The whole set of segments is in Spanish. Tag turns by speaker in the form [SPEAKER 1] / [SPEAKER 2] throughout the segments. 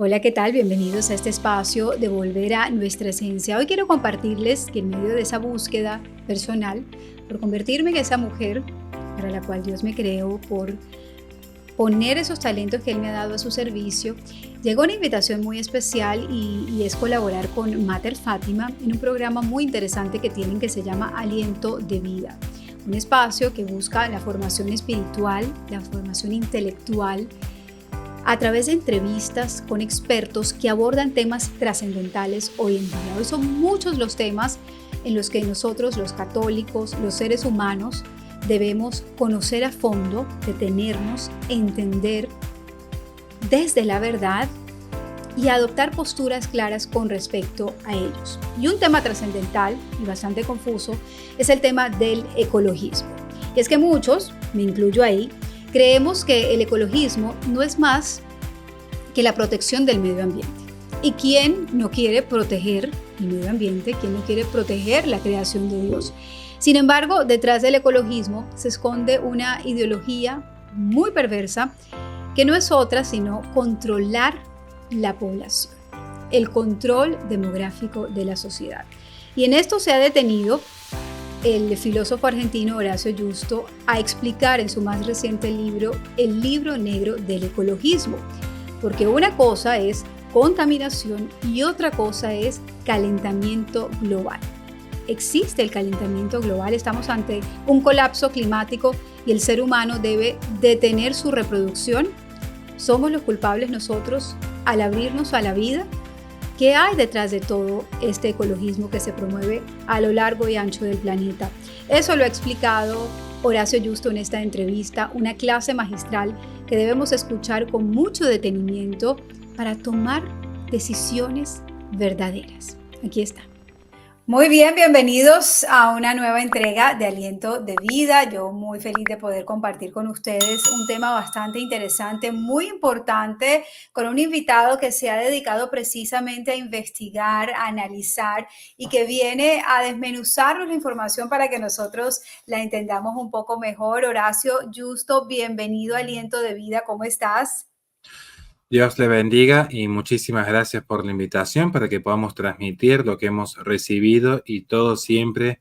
[SPEAKER 1] Hola, ¿qué tal? Bienvenidos a este espacio de volver a nuestra esencia. Hoy quiero compartirles que en medio de esa búsqueda personal, por convertirme en esa mujer para la cual Dios me creó, por poner esos talentos que Él me ha dado a su servicio, llegó una invitación muy especial y es colaborar con Mater Fátima en un programa muy interesante que tienen que se llama Aliento de Vida. Un espacio que busca la formación espiritual, la formación intelectual, a través de entrevistas con expertos que abordan temas trascendentales hoy en día. Hoy son muchos los temas en los que nosotros, los católicos, los seres humanos, debemos conocer a fondo, detenernos, entender desde la verdad y adoptar posturas claras con respecto a ellos. Y un tema trascendental y bastante confuso es el tema del ecologismo. Y es que muchos, me incluyo ahí, creemos que el ecologismo no es más que la protección del medio ambiente. ¿Y quién no quiere proteger el medio ambiente? ¿Quién no quiere proteger la creación de Dios? Sin embargo, detrás del ecologismo se esconde una ideología muy perversa que no es otra sino controlar la población, el control demográfico de la sociedad. Y en esto se ha detenido el filósofo argentino Horacio Justo a explicar en su más reciente libro, El libro negro del ecologismo, porque una cosa es contaminación y otra cosa es calentamiento global. Existe el calentamiento global, estamos ante un colapso climático y el ser humano debe detener su reproducción. ¿Somos los culpables nosotros al abrirnos a la vida? ¿Qué hay detrás de todo este ecologismo que se promueve a lo largo y ancho del planeta? Eso lo ha explicado Horacio Justo en esta entrevista, una clase magistral que debemos escuchar con mucho detenimiento para tomar decisiones verdaderas. Aquí está. Muy bien, bienvenidos a una nueva entrega de Aliento de Vida. Yo muy feliz de poder compartir con ustedes un tema bastante interesante, muy importante, con un invitado que se ha dedicado precisamente a investigar, a analizar y que viene a desmenuzarnos la información para que nosotros la entendamos un poco mejor. Horacio Justo, bienvenido a Aliento de Vida. ¿Cómo estás?
[SPEAKER 2] Dios le bendiga y muchísimas gracias por la invitación para que podamos transmitir lo que hemos recibido y todo siempre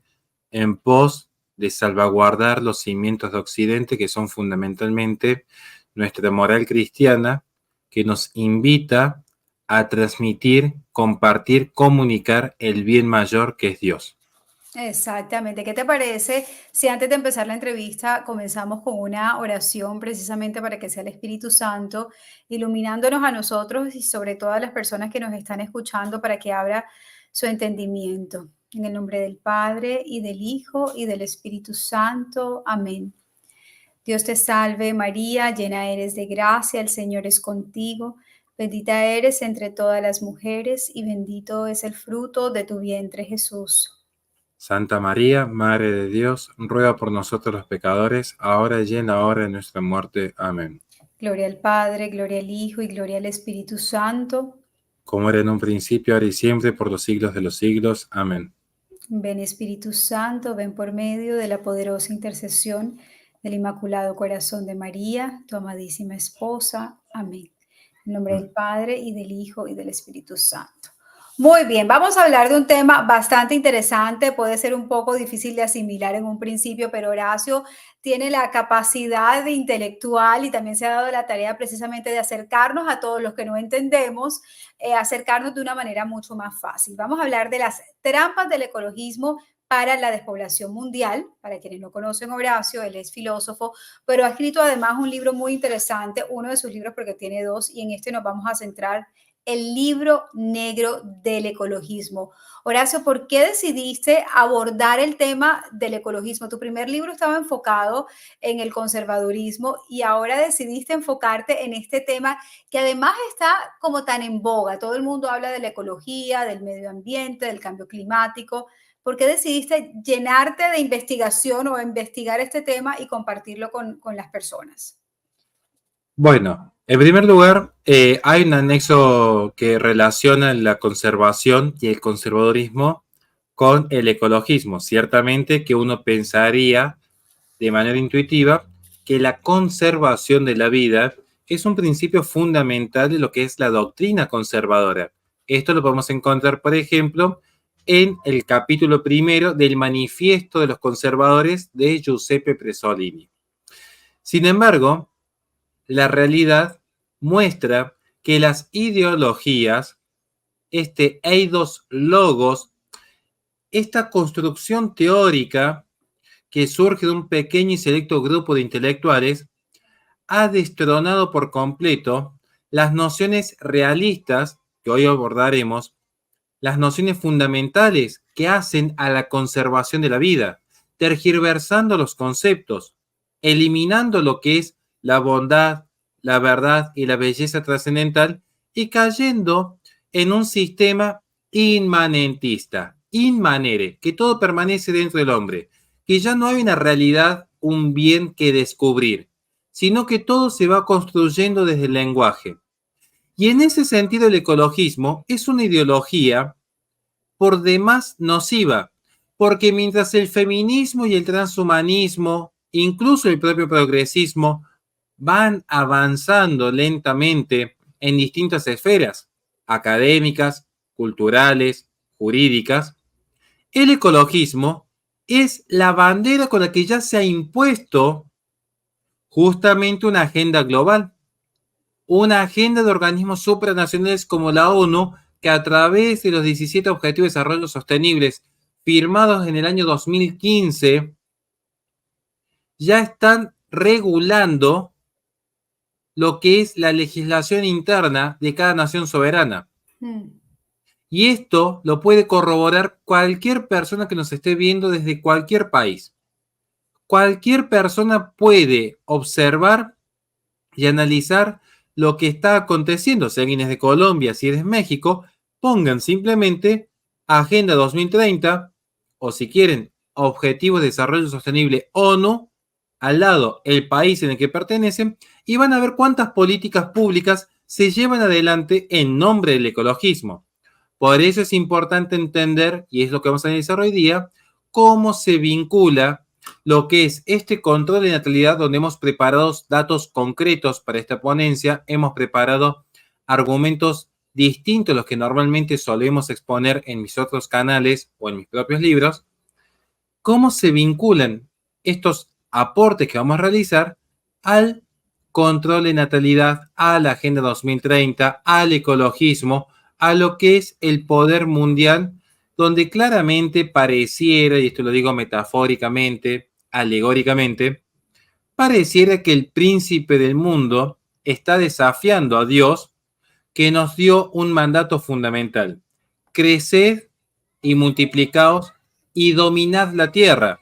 [SPEAKER 2] en pos de salvaguardar los cimientos de Occidente, que son fundamentalmente nuestra moral cristiana, que nos invita a transmitir, compartir, comunicar el bien mayor que es Dios.
[SPEAKER 1] Exactamente. ¿Qué te parece si antes de empezar la entrevista comenzamos con una oración precisamente para que sea el Espíritu Santo iluminándonos a nosotros y sobre todo a las personas que nos están escuchando para que abra su entendimiento? En el nombre del Padre y del Hijo y del Espíritu Santo. Amén. Dios te salve María, llena eres de gracia, el Señor es contigo. Bendita eres entre todas las mujeres y bendito es el fruto de tu vientre Jesús.
[SPEAKER 2] Santa María, Madre de Dios, ruega por nosotros los pecadores, ahora y en la hora de nuestra muerte. Amén.
[SPEAKER 1] Gloria al Padre, gloria al Hijo y gloria al Espíritu Santo.
[SPEAKER 2] Como era en un principio, ahora y siempre, por los siglos de los siglos. Amén.
[SPEAKER 1] Ven Espíritu Santo, ven por medio de la poderosa intercesión del Inmaculado Corazón de María, tu amadísima esposa. Amén. En nombre del Padre y del Hijo y del Espíritu Santo. Muy bien, vamos a hablar de un tema bastante interesante, puede ser un poco difícil de asimilar en un principio, pero Horacio tiene la capacidad de intelectual y también se ha dado la tarea precisamente de acercarnos a todos los que no entendemos, acercarnos de una manera mucho más fácil. Vamos a hablar de las trampas del ecologismo para la despoblación mundial. Para quienes no conocen a Horacio, él es filósofo, pero ha escrito además un libro muy interesante, uno de sus libros porque tiene dos, y en este nos vamos a centrar el libro negro del ecologismo. Horacio, ¿por qué decidiste abordar el tema del ecologismo? Tu primer libro estaba enfocado en el conservadurismo y ahora decidiste enfocarte en este tema que además está como tan en boga. Todo el mundo habla de la ecología, del medio ambiente, del cambio climático. ¿Por qué decidiste llenarte de investigación o investigar este tema y compartirlo con las personas?
[SPEAKER 2] Bueno, en primer lugar, hay un anexo que relaciona la conservación y el conservadurismo con el ecologismo. Ciertamente que uno pensaría de manera intuitiva que la conservación de la vida es un principio fundamental de lo que es la doctrina conservadora. Esto lo podemos encontrar, por ejemplo, en el capítulo primero del Manifiesto de los Conservadores de Giuseppe Presolini. Sin embargo, la realidad muestra que las ideologías, este eidos logos, esta construcción teórica que surge de un pequeño y selecto grupo de intelectuales, ha destronado por completo las nociones realistas que hoy abordaremos, las nociones fundamentales que hacen a la conservación de la vida, tergiversando los conceptos, eliminando lo que es la bondad, la verdad y la belleza trascendental y cayendo en un sistema inmanentista, inmanere, que todo permanece dentro del hombre, que ya no hay una realidad, un bien que descubrir, sino que todo se va construyendo desde el lenguaje. Y en ese sentido el ecologismo es una ideología por demás nociva, porque mientras el feminismo y el transhumanismo, incluso el propio progresismo, van avanzando lentamente en distintas esferas, académicas, culturales, jurídicas, el ecologismo es la bandera con la que ya se ha impuesto justamente una agenda global, una agenda de organismos supranacionales como la ONU, que a través de los 17 Objetivos de Desarrollo Sostenibles firmados en el año 2015, ya están regulando lo que es la legislación interna de cada nación soberana. Y esto lo puede corroborar cualquier persona que nos esté viendo desde cualquier país. Cualquier persona puede observar y analizar lo que está aconteciendo. Si alguien es de Colombia, si eres de México, pongan simplemente Agenda 2030 o si quieren Objetivos de Desarrollo Sostenible ONU, al lado el país en el que pertenecen y van a ver cuántas políticas públicas se llevan adelante en nombre del ecologismo. Por eso es importante entender, y es lo que vamos a analizar hoy día, cómo se vincula lo que es este control de natalidad, donde hemos preparado datos concretos para esta ponencia, hemos preparado argumentos distintos a los que normalmente solemos exponer en mis otros canales o en mis propios libros, cómo se vinculan estos aportes que vamos a realizar al control de natalidad, a la Agenda 2030, al ecologismo, a lo que es el poder mundial, donde claramente pareciera, y esto lo digo metafóricamente, alegóricamente, pareciera que el príncipe del mundo está desafiando a Dios, que nos dio un mandato fundamental: creced y multiplicaos y dominad la tierra.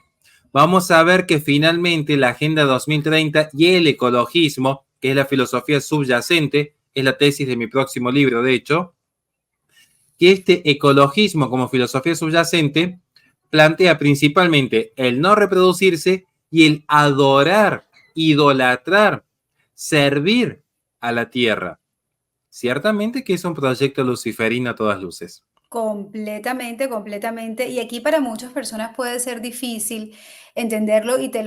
[SPEAKER 2] Vamos a ver que finalmente la Agenda 2030 y el ecologismo, que es la filosofía subyacente, es la tesis de mi próximo libro, de hecho, que este ecologismo como filosofía subyacente plantea principalmente el no reproducirse y el adorar, idolatrar, servir a la tierra. Ciertamente que es un proyecto luciferino a todas luces.
[SPEAKER 1] Completamente, completamente. Y aquí para muchas personas puede ser difícil entenderlo y te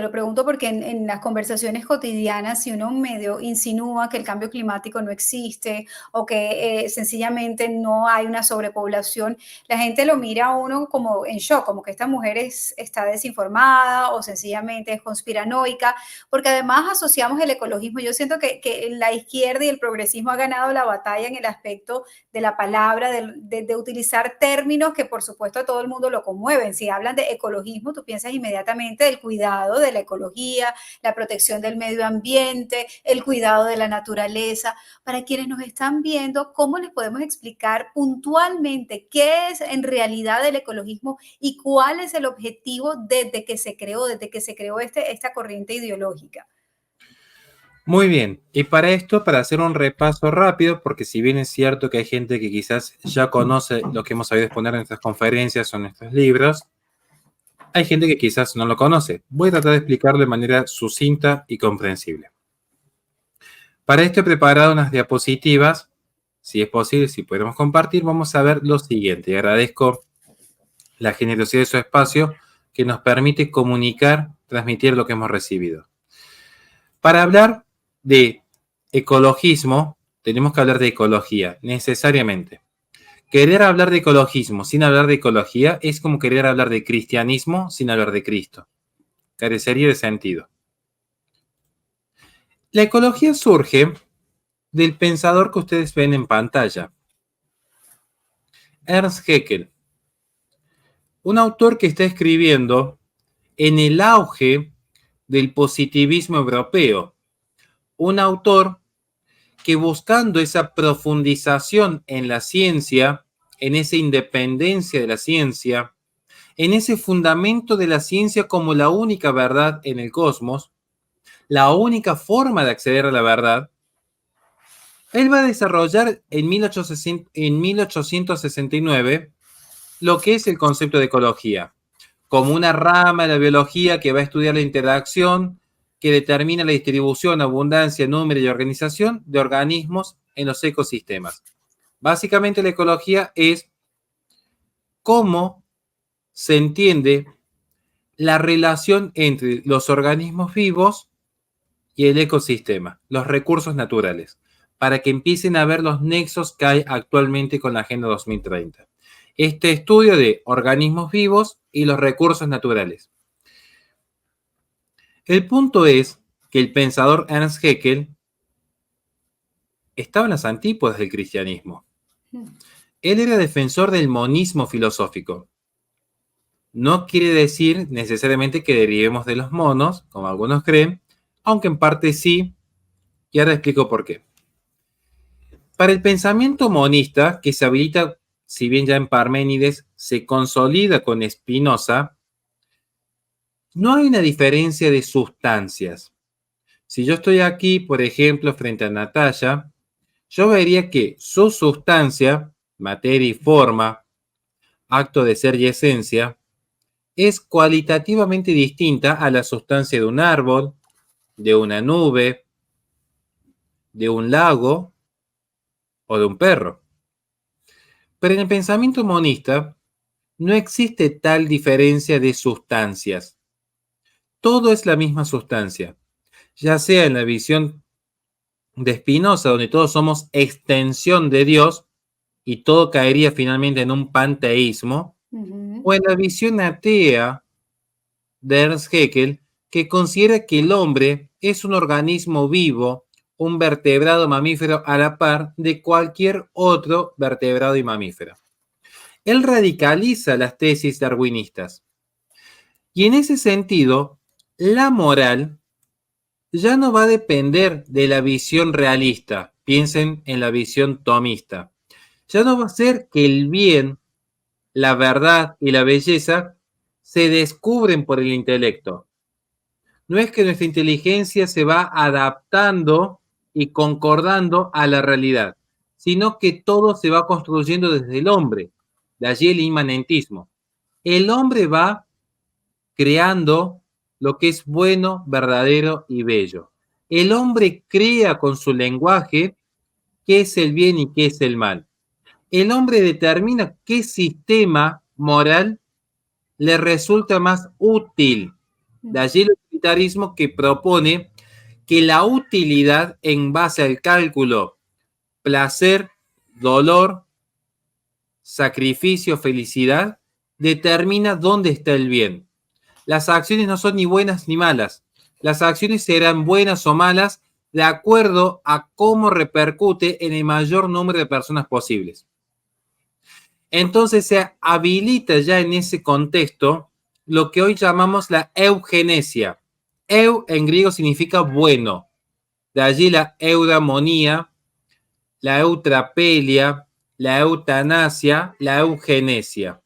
[SPEAKER 1] lo pregunto porque en las conversaciones cotidianas, si uno medio insinúa que el cambio climático no existe o que sencillamente no hay una sobrepoblación, la gente lo mira a uno como en shock, como que esta mujer está desinformada o sencillamente es conspiranoica, porque además asociamos el ecologismo. Yo siento que la izquierda y el progresismo ha ganado la batalla en el aspecto de la palabra, de utilizar términos que por supuesto a todo el mundo lo conmueven. Si hablan de ecologismo, tú piensas inmediatamente del cuidado de la ecología, la protección del medio ambiente, el cuidado de la naturaleza. Para quienes nos están viendo, ¿cómo les podemos explicar puntualmente qué es en realidad el ecologismo y cuál es el objetivo desde que se creó esta corriente ideológica?
[SPEAKER 2] Muy bien, y para esto, para hacer un repaso rápido, porque si bien es cierto que hay gente que quizás ya conoce lo que hemos sabido exponer en nuestras conferencias o en nuestros libros, hay gente que quizás no lo conoce. Voy a tratar de explicarlo de manera sucinta y comprensible. Para esto he preparado unas diapositivas. Si es posible, si podemos compartir, vamos a ver lo siguiente. Agradezco la generosidad de su espacio que nos permite comunicar, transmitir lo que hemos recibido. Para hablar de ecologismo, tenemos que hablar de ecología, necesariamente. Querer hablar de ecologismo sin hablar de ecología es como querer hablar de cristianismo sin hablar de Cristo. Carecería de sentido. La ecología surge del pensador que ustedes ven en pantalla, Ernst Haeckel, un autor que está escribiendo en el auge del positivismo europeo, un autor que buscando esa profundización en la ciencia, en esa independencia de la ciencia, en ese fundamento de la ciencia como la única verdad en el cosmos, la única forma de acceder a la verdad, él va a desarrollar en 1869 lo que es el concepto de ecología, como una rama de la biología que va a estudiar la interacción que determina la distribución, abundancia, número y organización de organismos en los ecosistemas. Básicamente la ecología es cómo se entiende la relación entre los organismos vivos y el ecosistema, los recursos naturales, para que empiecen a ver los nexos que hay actualmente con la Agenda 2030. Este estudio de organismos vivos y los recursos naturales. El punto es que el pensador Ernst Haeckel estaba en las antípodas del cristianismo. Él era defensor del monismo filosófico. No quiere decir necesariamente que derivemos de los monos, como algunos creen, aunque en parte sí, y ahora explico por qué. Para el pensamiento monista, que se habilita, si bien ya en Parménides, se consolida con Spinoza, no hay una diferencia de sustancias. Si yo estoy aquí, por ejemplo, frente a Natalia, yo vería que su sustancia, materia y forma, acto de ser y esencia, es cualitativamente distinta a la sustancia de un árbol, de una nube, de un lago o de un perro. Pero en el pensamiento monista no existe tal diferencia de sustancias. Todo es la misma sustancia, ya sea en la visión de Spinoza, donde todos somos extensión de Dios y todo caería finalmente en un panteísmo, o en la visión atea de Ernst Haeckel, que considera que el hombre es un organismo vivo, un vertebrado mamífero a la par de cualquier otro vertebrado y mamífero. Él radicaliza las tesis darwinistas. Y en ese sentido, la moral ya no va a depender de la visión realista. Piensen en la visión tomista. Ya no va a ser que el bien, la verdad y la belleza se descubren por el intelecto. No es que nuestra inteligencia se va adaptando y concordando a la realidad, sino que todo se va construyendo desde el hombre. De allí el inmanentismo. El hombre va creando lo que es bueno, verdadero y bello. El hombre crea con su lenguaje qué es el bien y qué es el mal. El hombre determina qué sistema moral le resulta más útil. De allí el utilitarismo que propone que la utilidad en base al cálculo placer, dolor, sacrificio, felicidad, determina dónde está el bien. Las acciones no son ni buenas ni malas. Las acciones serán buenas o malas de acuerdo a cómo repercute en el mayor número de personas posibles. Entonces se habilita ya en ese contexto lo que hoy llamamos la eugenesia. Eu en griego significa bueno. De allí la eudamonía, la eutrapelia, la eutanasia, la eugenesia.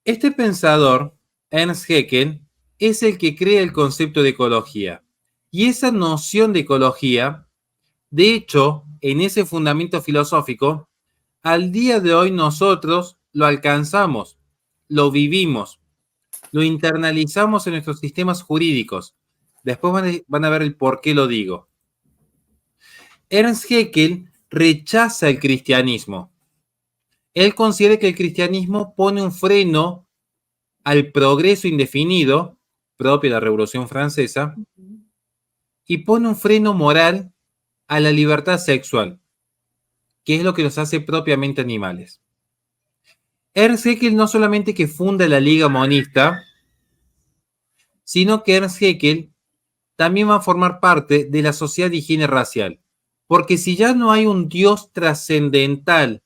[SPEAKER 2] Este pensador, Ernst Haeckel, es el que crea el concepto de ecología. Y esa noción de ecología, de hecho, en ese fundamento filosófico, al día de hoy nosotros lo alcanzamos, lo vivimos, lo internalizamos en nuestros sistemas jurídicos. Después van a ver el por qué lo digo. Ernst Haeckel rechaza el cristianismo. Él considera que el cristianismo pone un freno al progreso indefinido, propio de la Revolución Francesa, y pone un freno moral a la libertad sexual, que es lo que los hace propiamente animales. Ernst Haeckel no solamente que funda la Liga Monista, sino que Ernst Haeckel también va a formar parte de la Sociedad de Higiene Racial. Porque si ya no hay un Dios trascendental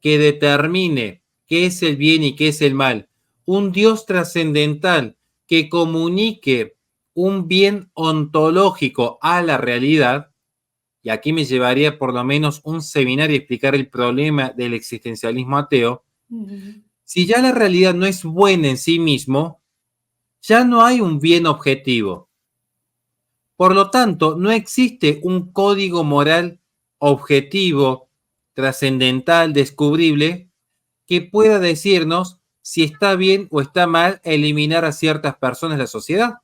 [SPEAKER 2] que determine qué es el bien y qué es el mal, un Dios trascendental que comunique un bien ontológico a la realidad, y aquí me llevaría por lo menos un seminario a explicar el problema del existencialismo ateo, si ya la realidad no es buena en sí mismo, ya no hay un bien objetivo. Por lo tanto, no existe un código moral objetivo, trascendental, descubrible, que pueda decirnos si está bien o está mal eliminar a ciertas personas de la sociedad.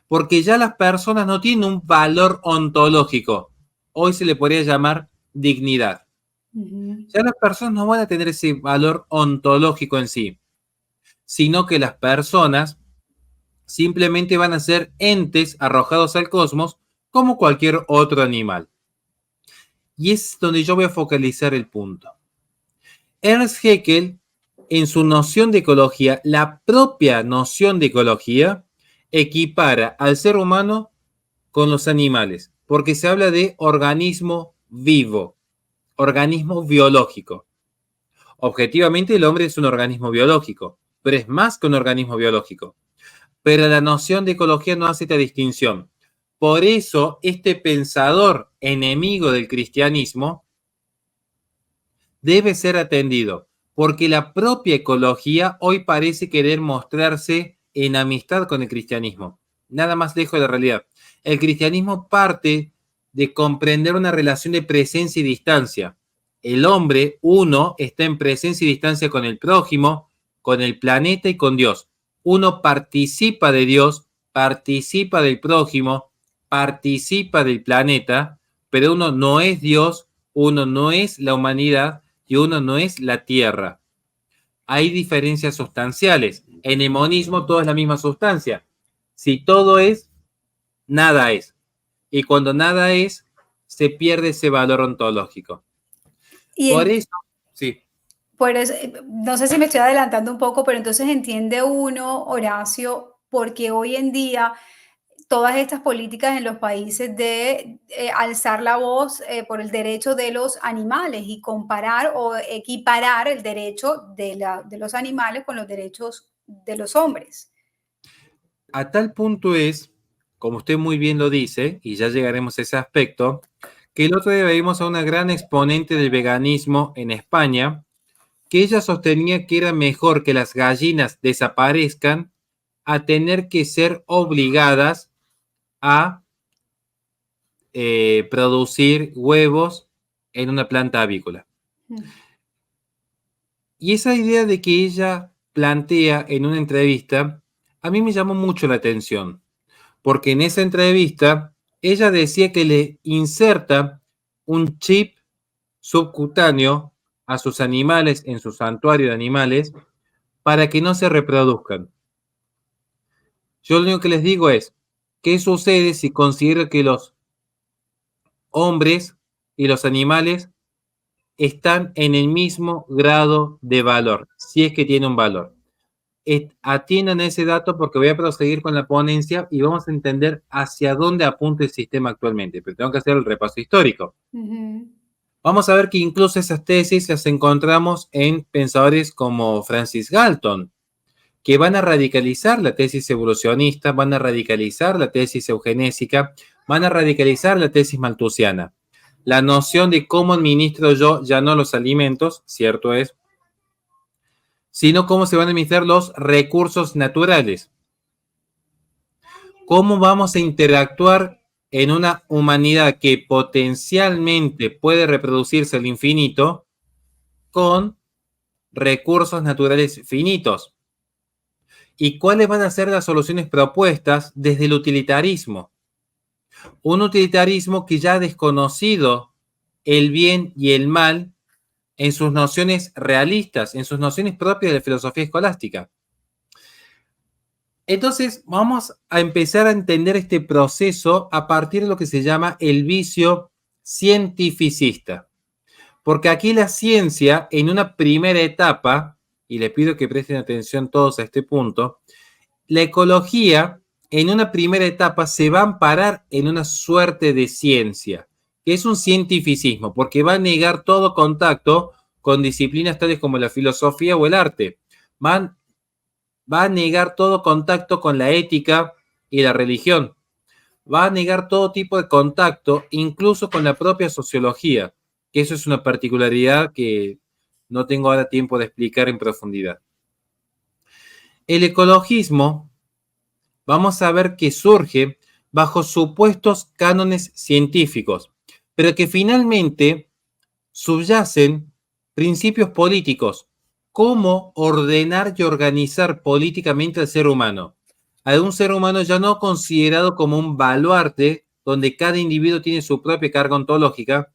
[SPEAKER 2] Porque ya las personas no tienen un valor ontológico. Hoy se le podría llamar dignidad. Ya las personas no van a tener ese valor ontológico en sí, sino que las personas simplemente van a ser entes arrojados al cosmos como cualquier otro animal. Y es donde yo voy a focalizar el punto. Ernst Haeckel, en su noción de ecología, la propia noción de ecología, equipara al ser humano con los animales, porque se habla de organismo vivo, organismo biológico. Objetivamente el hombre es un organismo biológico, pero es más que un organismo biológico. Pero la noción de ecología no hace esta distinción. Por eso, este pensador enemigo del cristianismo debe ser atendido, porque la propia ecología hoy parece querer mostrarse en amistad con el cristianismo. Nada más lejos de la realidad. El cristianismo parte de comprender una relación de presencia y distancia. El hombre, uno, está en presencia y distancia con el prójimo, con el planeta y con Dios. Uno participa de Dios, participa del prójimo, participa del planeta, pero uno no es Dios, uno no es la humanidad y uno no es la Tierra. Hay diferencias sustanciales. En el monismo todo es la misma sustancia. Si todo es, nada es. Y cuando nada es, se pierde ese valor ontológico. Por eso, sí.
[SPEAKER 1] Por eso, no sé si me estoy adelantando un poco, pero entonces entiende uno, Horacio, porque hoy en día todas estas políticas en los países de alzar la voz por el derecho de los animales y comparar o equiparar el derecho de los animales con los derechos de los hombres.
[SPEAKER 2] A tal punto es, como usted muy bien lo dice, y ya llegaremos a ese aspecto, que el otro día vimos a una gran exponente del veganismo en España, que ella sostenía que era mejor que las gallinas desaparezcan a tener que ser obligadas a producir huevos en una planta avícola. Y esa idea de que ella plantea en una entrevista, a mí me llamó mucho la atención, porque en esa entrevista ella decía que le inserta un chip subcutáneo a sus animales en su santuario de animales para que no se reproduzcan. Yo lo único que les digo es, ¿qué sucede si considero que los hombres y los animales están en el mismo grado de valor, si es que tiene un valor? Atiendan ese dato porque voy a proseguir con la ponencia y vamos a entender hacia dónde apunta el sistema actualmente, pero tengo que hacer el repaso histórico. Vamos a ver que incluso esas tesis las encontramos en pensadores como Francis Galton, que van a radicalizar la tesis evolucionista, van a radicalizar la tesis eugenésica, van a radicalizar la tesis malthusiana. La noción de cómo administro yo ya no los alimentos, cierto es, sino cómo se van a administrar los recursos naturales. ¿Cómo vamos a interactuar en una humanidad que potencialmente puede reproducirse al infinito con recursos naturales finitos? ¿Y cuáles van a ser las soluciones propuestas desde el utilitarismo? Un utilitarismo que ya ha desconocido el bien y el mal en sus nociones realistas, en sus nociones propias de filosofía escolástica. Entonces, vamos a empezar a entender este proceso a partir de lo que se llama el vicio cientificista. Porque aquí la ciencia, en una primera etapa, y les pido que presten atención todos a este punto, la ecología, en una primera etapa, se va a amparar en una suerte de ciencia, que es un cientificismo, porque va a negar todo contacto con disciplinas tales como la filosofía o el arte. Va a negar todo contacto con la ética y la religión. Va a negar todo tipo de contacto, incluso con la propia sociología, que eso es una particularidad que no tengo ahora tiempo de explicar en profundidad. El ecologismo, vamos a ver que surge bajo supuestos cánones científicos, pero que finalmente subyacen principios políticos, cómo ordenar y organizar políticamente al ser humano. A un ser humano ya no considerado como un baluarte, donde cada individuo tiene su propia carga ontológica,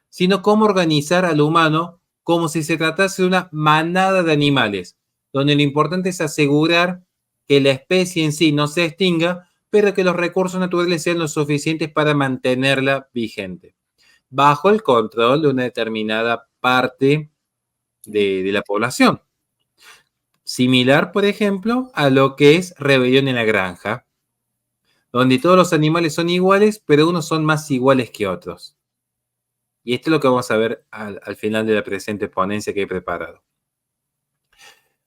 [SPEAKER 2] sino cómo organizar al humano como si se tratase de una manada de animales, donde lo importante es asegurar que la especie en sí no se extinga, pero que los recursos naturales sean lo suficientes para mantenerla vigente, bajo el control de una determinada parte de la población. Similar, por ejemplo, a lo que es Rebelión en la Granja, donde todos los animales son iguales, pero unos son más iguales que otros. Y esto es lo que vamos a ver al final de la presente ponencia que he preparado.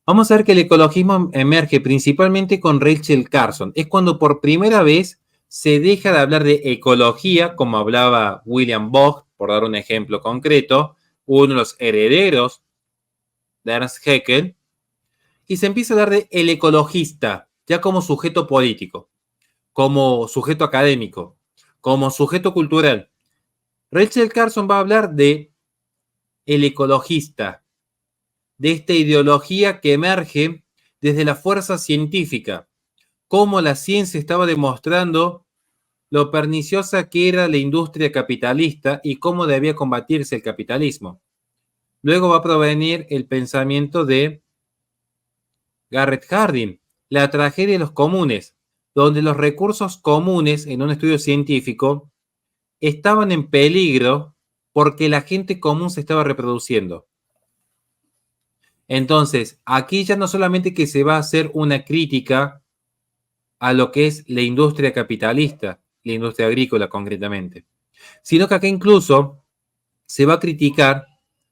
[SPEAKER 2] Vamos a ver que el ecologismo emerge principalmente con Rachel Carson. Es cuando por primera vez se deja de hablar de ecología, como hablaba William Bogg, por dar un ejemplo concreto, uno de los herederos de Ernst Haeckel, y se empieza a hablar de el ecologista, ya como sujeto político, como sujeto académico, como sujeto cultural. Rachel Carson va a hablar de el ecologista, de esta ideología que emerge desde la fuerza científica, cómo la ciencia estaba demostrando lo perniciosa que era la industria capitalista y cómo debía combatirse el capitalismo. Luego va a provenir el pensamiento de Garrett Hardin, la tragedia de los comunes, donde los recursos comunes en un estudio científico estaban en peligro porque la gente común se estaba reproduciendo. Entonces, aquí ya no solamente que se va a hacer una crítica a lo que es la industria capitalista, la industria agrícola concretamente, sino que acá incluso se va a criticar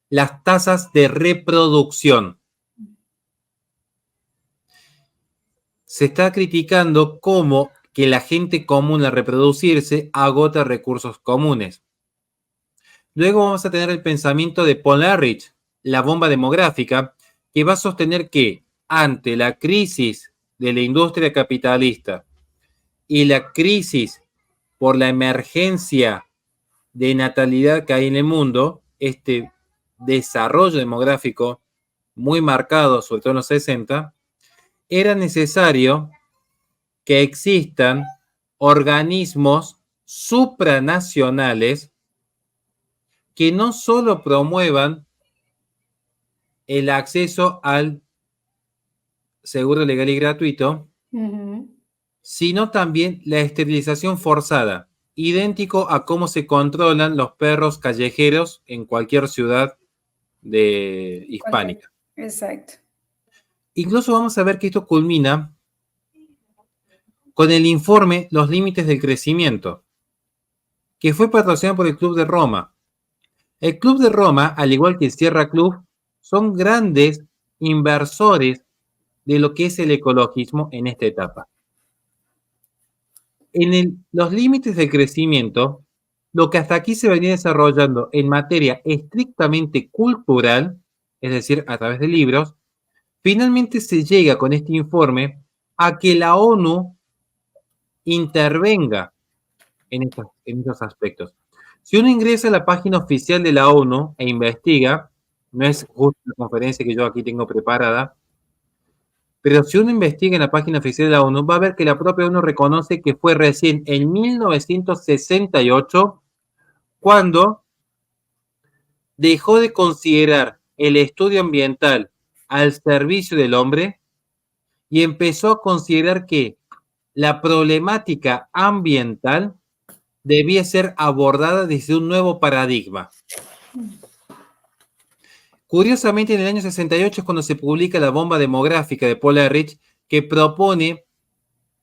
[SPEAKER 2] las tasas de reproducción. Se está criticando cómo que la gente común al reproducirse agota recursos comunes. Luego vamos a tener el pensamiento de Paul Ehrlich, la bomba demográfica, que va a sostener que ante la crisis de la industria capitalista y la crisis por la emergencia de natalidad que hay en el mundo, este desarrollo demográfico muy marcado, sobre todo en los 60, era necesario que existan organismos supranacionales que no solo promuevan el acceso al seguro legal y gratuito, sino también la esterilización forzada, idéntico a cómo se controlan los perros callejeros en cualquier ciudad hispánica.
[SPEAKER 1] Exacto.
[SPEAKER 2] Incluso vamos a ver que esto culmina con el informe Los Límites del Crecimiento, que fue patrocinado por el Club de Roma. El Club de Roma, al igual que el Sierra Club, son grandes inversores de lo que es el ecologismo en esta etapa. En los límites del crecimiento, lo que hasta aquí se venía desarrollando en materia estrictamente cultural, es decir, a través de libros, finalmente se llega con este informe a que la ONU intervenga en estos aspectos. Si uno ingresa a la página oficial de la ONU e investiga, no es justo la conferencia que yo aquí tengo preparada, pero si uno investiga en la página oficial de la ONU, va a ver que la propia ONU reconoce que fue recién en 1968 cuando dejó de considerar el estudio ambiental al servicio del hombre y empezó a considerar que la problemática ambiental debía ser abordada desde un nuevo paradigma. Curiosamente, en el año 68 es cuando se publica La bomba demográfica de Paul Ehrlich, que propone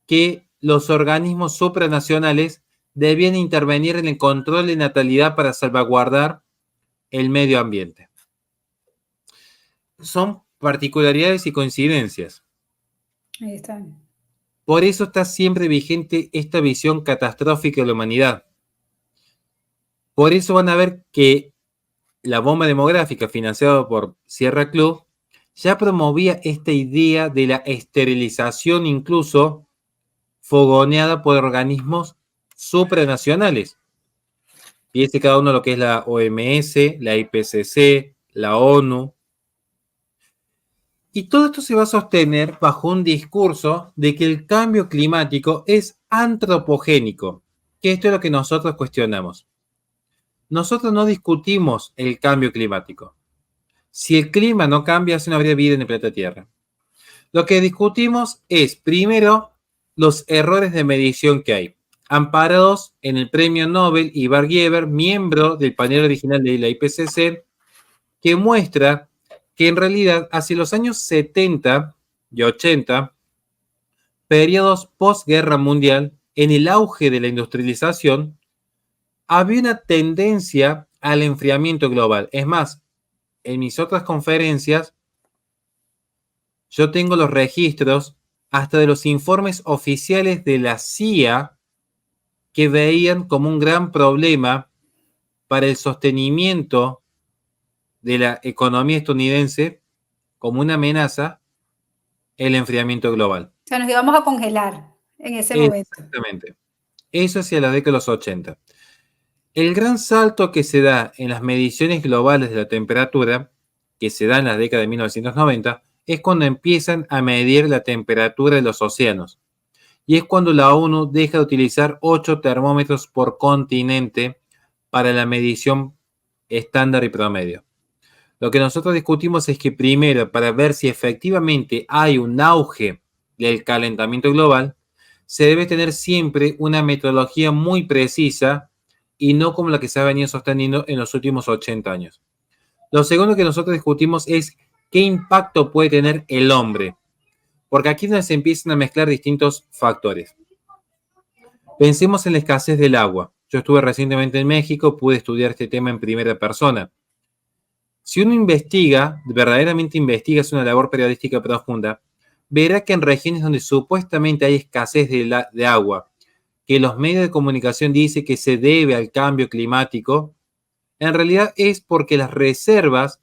[SPEAKER 2] que los organismos supranacionales debían intervenir en el control de natalidad para salvaguardar el medio ambiente. Son particularidades y coincidencias.
[SPEAKER 1] Ahí están.
[SPEAKER 2] Por eso está siempre vigente esta visión catastrófica de la humanidad. Por eso van a ver que la bomba demográfica financiada por Sierra Club ya promovía esta idea de la esterilización, incluso fogoneada por organismos supranacionales. Fíjese cada uno lo que es la OMS, la IPCC, la ONU. Y todo esto se va a sostener bajo un discurso de que el cambio climático es antropogénico, que esto es lo que nosotros cuestionamos. Nosotros no discutimos el cambio climático. Si el clima no cambia, así no habría vida en el planeta Tierra. Lo que discutimos es, primero, los errores de medición que hay, amparados en el premio Nobel Ivar Geber, miembro del panel original de la IPCC, que muestra que en realidad hacia los años 70 y 80, periodos postguerra mundial, en el auge de la industrialización, había una tendencia al enfriamiento global. Es más, en mis otras conferencias, yo tengo los registros hasta de los informes oficiales de la CIA que veían como un gran problema para el sostenimiento de la economía estadounidense, como una amenaza, el enfriamiento global.
[SPEAKER 1] O sea, nos íbamos a congelar en ese momento.
[SPEAKER 2] Exactamente. Eso hacia la década de los 80. El gran salto que se da en las mediciones globales de la temperatura, que se da en la década de 1990, es cuando empiezan a medir la temperatura de los océanos. Y es cuando la ONU deja de utilizar 8 termómetros por continente para la medición estándar y promedio. Lo que nosotros discutimos es que primero, para ver si efectivamente hay un auge del calentamiento global, se debe tener siempre una metodología muy precisa y no como la que se ha venido sosteniendo en los últimos 80 años. Lo segundo que nosotros discutimos es qué impacto puede tener el hombre, porque aquí es donde se empiezan a mezclar distintos factores. Pensemos en la escasez del agua. Yo estuve recientemente en México, pude estudiar este tema en primera persona. Si uno investiga, verdaderamente investiga, es una labor periodística profunda, verá que en regiones donde supuestamente hay escasez de agua, que los medios de comunicación dicen que se debe al cambio climático, en realidad es porque las reservas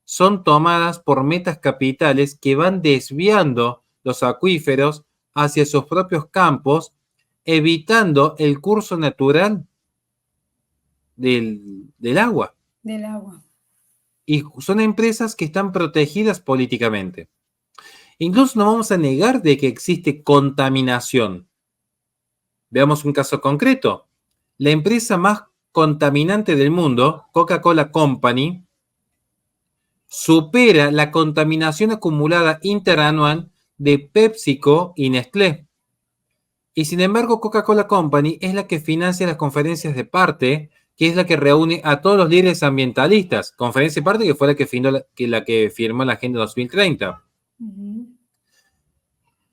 [SPEAKER 2] son tomadas por metas capitales que van desviando los acuíferos hacia sus propios campos, evitando el curso natural del agua.
[SPEAKER 1] Del agua.
[SPEAKER 2] Y son empresas que están protegidas políticamente. Incluso no vamos a negar de que existe contaminación. Veamos un caso concreto. La empresa más contaminante del mundo, Coca-Cola Company, supera la contaminación acumulada interanual de PepsiCo y Nestlé. Y sin embargo, Coca-Cola Company es la que financia las conferencias de parte, que es la que reúne a todos los líderes ambientalistas. Conferencia de parte que fue la que firmó la Agenda 2030.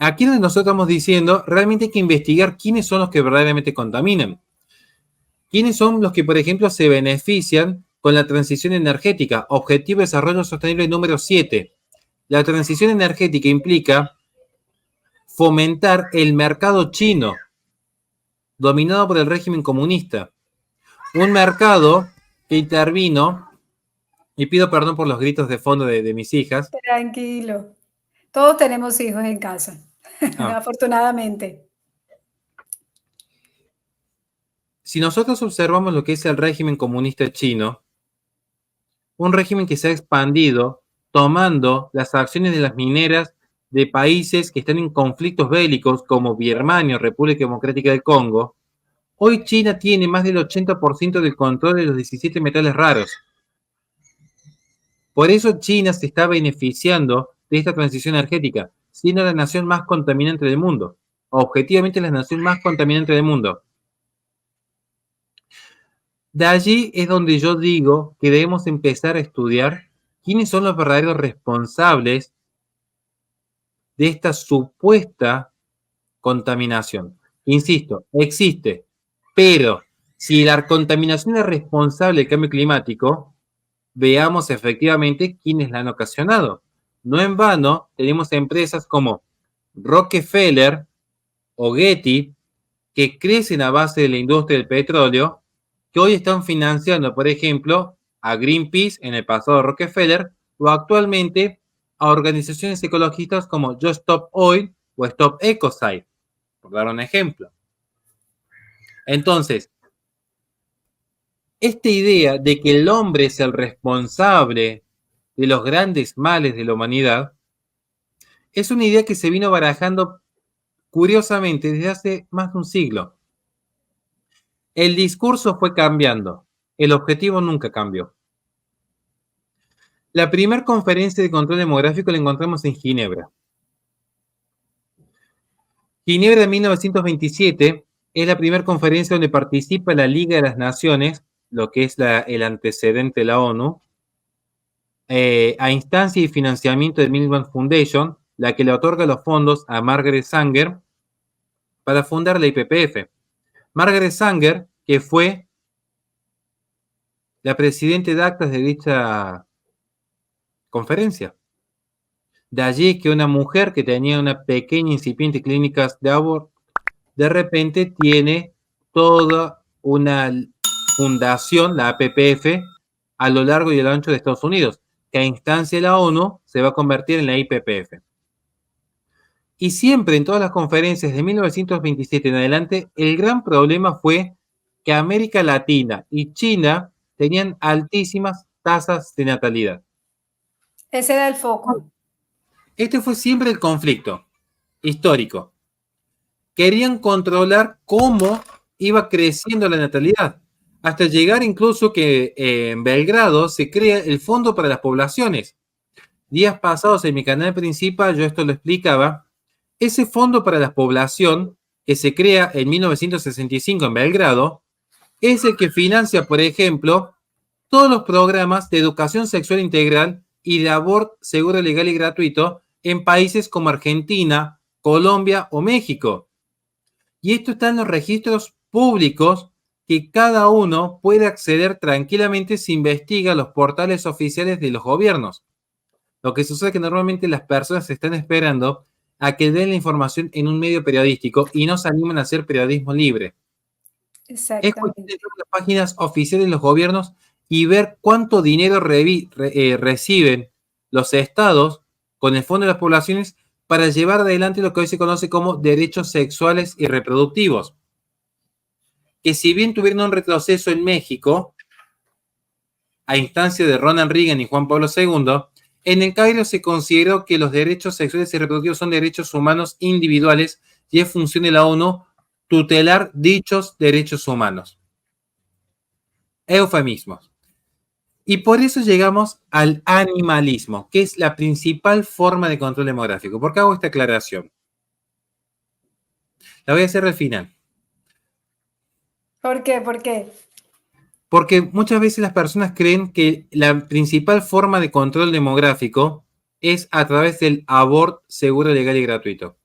[SPEAKER 2] Aquí donde nosotros estamos diciendo, realmente hay que investigar quiénes son los que verdaderamente contaminan. ¿Quiénes son los que, por ejemplo, se benefician con la transición energética? Objetivo de Desarrollo Sostenible número 7. La transición energética implica fomentar el mercado chino, dominado por el régimen comunista. Un mercado que intervino, y pido perdón por los gritos de fondo de mis hijas.
[SPEAKER 1] Tranquilo. Todos tenemos hijos en casa, afortunadamente.
[SPEAKER 2] Si nosotros observamos lo que es el régimen comunista chino, un régimen que se ha expandido tomando las acciones de las mineras de países que están en conflictos bélicos como Birmania o República Democrática del Congo, hoy China tiene más del 80% del control de los 17 metales raros. Por eso China se está beneficiando de esta transición energética. sino la nación más contaminante del mundo. Objetivamente, la nación más contaminante del mundo. De allí es donde yo digo que debemos empezar a estudiar quiénes son los verdaderos responsables de esta supuesta contaminación. Insisto, existe, pero si la contaminación es responsable del cambio climático, veamos efectivamente quiénes la han ocasionado. No en vano tenemos empresas como Rockefeller o Getty que crecen a base de la industria del petróleo, que hoy están financiando, por ejemplo, a Greenpeace, en el pasado Rockefeller, o actualmente a organizaciones ecologistas como Just Stop Oil o Stop Ecocide, por dar un ejemplo. Entonces, esta idea de que el hombre es el responsable de los grandes males de la humanidad es una idea que se vino barajando curiosamente desde hace más de un siglo. El discurso fue cambiando, el objetivo nunca cambió. La primera conferencia de control demográfico la encontramos en Ginebra. Ginebra de 1927 es la primera conferencia donde participa la Liga de las Naciones, lo que es el antecedente de la ONU, a instancia y financiamiento de Milman Foundation, la que le otorga los fondos a Margaret Sanger para fundar la IPPF. Margaret Sanger, que fue la presidenta de actas de dicha conferencia. De allí que una mujer que tenía una pequeña incipiente clínica de aborto, de repente tiene toda una fundación, la APPF, a lo largo y a lo ancho de Estados Unidos, que a instancia de la ONU se va a convertir en la IPPF. Y siempre en todas las conferencias de 1927 en adelante, el gran problema fue que América Latina y China tenían altísimas tasas de natalidad.
[SPEAKER 1] Ese era el foco.
[SPEAKER 2] Este fue siempre el conflicto histórico. Querían controlar cómo iba creciendo la natalidad, hasta llegar incluso que en Belgrado se crea el Fondo para las Poblaciones. Días pasados en mi canal principal yo esto lo explicaba. Ese Fondo para la Población que se crea en 1965 en Belgrado es el que financia, por ejemplo, todos los programas de educación sexual integral y de aborto seguro, legal y gratuito en países como Argentina, Colombia o México. Y esto está en los registros públicos que cada uno puede acceder tranquilamente si investiga los portales oficiales de los gobiernos. Lo que sucede es que normalmente las personas están esperando a que den la información en un medio periodístico y no se animan a hacer periodismo libre. Es cuestión de ver las páginas oficiales de los gobiernos y ver cuánto dinero reciben los estados con el Fondo de las Poblaciones para llevar adelante lo que hoy se conoce como derechos sexuales y reproductivos. Que si bien tuvieron un retroceso en México, a instancia de Ronald Reagan y Juan Pablo II, en el Cairo se consideró que los derechos sexuales y reproductivos son derechos humanos individuales y es función de la ONU tutelar dichos derechos humanos. Eufemismos. Y por eso llegamos al animalismo, que es la principal forma de control demográfico. ¿Por qué hago esta aclaración? La voy a hacer al final.
[SPEAKER 1] ¿Por qué? ¿Por qué?
[SPEAKER 2] Porque muchas veces las personas creen que la principal forma de control demográfico es a través del aborto seguro, legal y gratuito.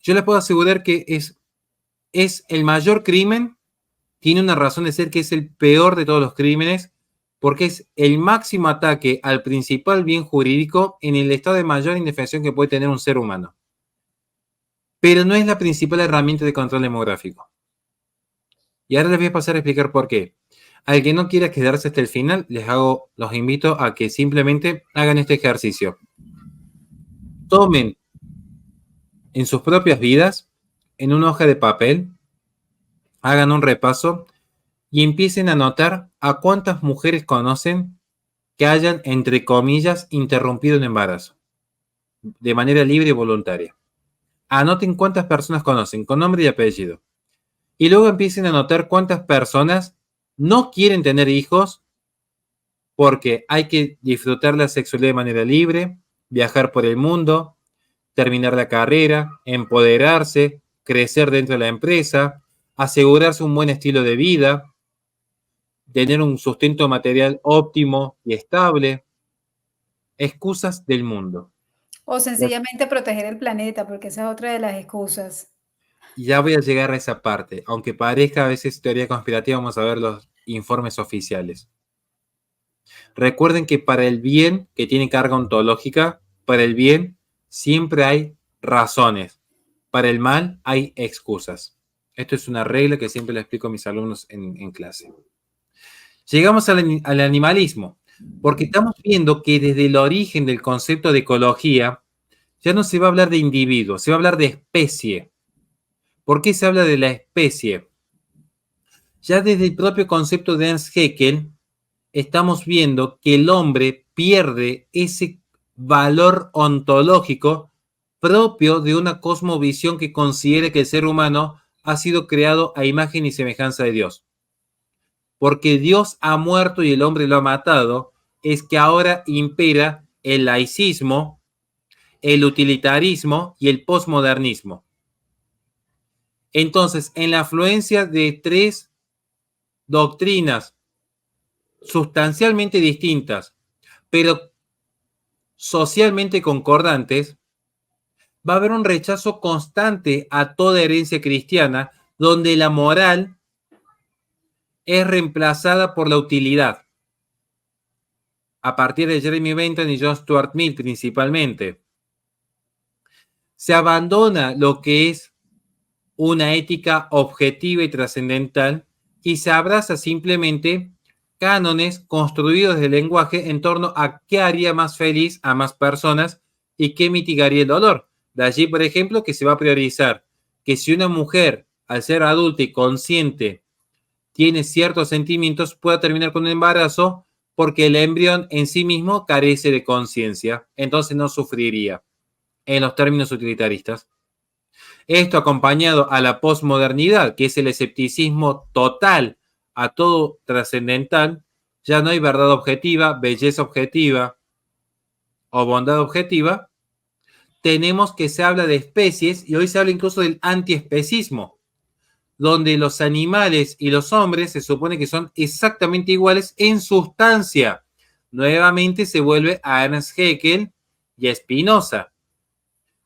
[SPEAKER 2] Yo les puedo asegurar que es el mayor crimen, tiene una razón de ser que es el peor de todos los crímenes, porque es el máximo ataque al principal bien jurídico en el estado de mayor indefensión que puede tener un ser humano. Pero no es la principal herramienta de control demográfico. Y ahora les voy a pasar a explicar por qué. Al que no quiera quedarse hasta el final, los invito a que simplemente hagan este ejercicio. Tomen en sus propias vidas, en una hoja de papel, hagan un repaso y empiecen a notar a cuántas mujeres conocen que hayan, entre comillas, interrumpido un embarazo de manera libre y voluntaria. Anoten cuántas personas conocen, con nombre y apellido. Y luego empiecen a notar cuántas personas no quieren tener hijos porque hay que disfrutar la sexualidad de manera libre, viajar por el mundo, terminar la carrera, empoderarse, crecer dentro de la empresa, asegurarse un buen estilo de vida, tener un sustento material óptimo y estable. Excusas del mundo.
[SPEAKER 1] O sencillamente proteger el planeta, porque esa es otra de las excusas.
[SPEAKER 2] Ya voy a llegar a esa parte. Aunque parezca a veces teoría conspirativa, vamos a ver los informes oficiales. Recuerden que para el bien, que tiene carga ontológica, para el bien siempre hay razones. Para el mal hay excusas. Esto es una regla que siempre le explico a mis alumnos en clase. Llegamos al animalismo, porque estamos viendo que desde el origen del concepto de ecología ya no se va a hablar de individuo, se va a hablar de especie. ¿Por qué se habla de la especie? Ya desde el propio concepto de Ernst Haeckel estamos viendo que el hombre pierde ese valor ontológico propio de una cosmovisión que considera que el ser humano ha sido creado a imagen y semejanza de Dios. Porque Dios ha muerto y el hombre lo ha matado, es que ahora impera el laicismo, el utilitarismo y el posmodernismo. Entonces, en la afluencia de tres doctrinas sustancialmente distintas, pero socialmente concordantes, va a haber un rechazo constante a toda herencia cristiana, donde la moral es reemplazada por la utilidad. A partir de Jeremy Bentham y John Stuart Mill principalmente. Se abandona lo que es una ética objetiva y trascendental y se abraza simplemente cánones construidos del lenguaje en torno a qué haría más feliz a más personas y qué mitigaría el dolor. De allí, por ejemplo, que se va a priorizar que si una mujer, al ser adulta y consciente, tiene ciertos sentimientos, pueda terminar con un embarazo porque el embrión en sí mismo carece de conciencia, entonces no sufriría, en los términos utilitaristas. Esto acompañado a la posmodernidad, que es el escepticismo total a todo trascendental, ya no hay verdad objetiva, belleza objetiva o bondad objetiva. Tenemos que se habla de especies y hoy se habla incluso del antiespecismo, donde los animales y los hombres se supone que son exactamente iguales en sustancia. Nuevamente se vuelve a Ernst Haeckel y a Spinoza.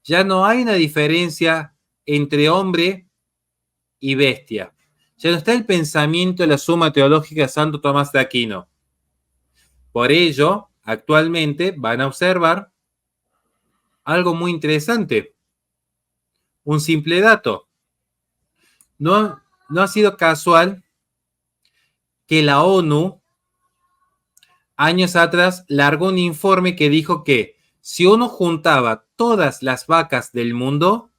[SPEAKER 2] Ya no hay una diferencia entre hombre y bestia. Ya no está el pensamiento de la suma teológica de Santo Tomás de Aquino. Por ello, actualmente van a observar algo muy interesante. Un simple dato. No ha sido casual que la ONU, años atrás, largó un informe que dijo que si uno juntaba todas las vacas del mundo,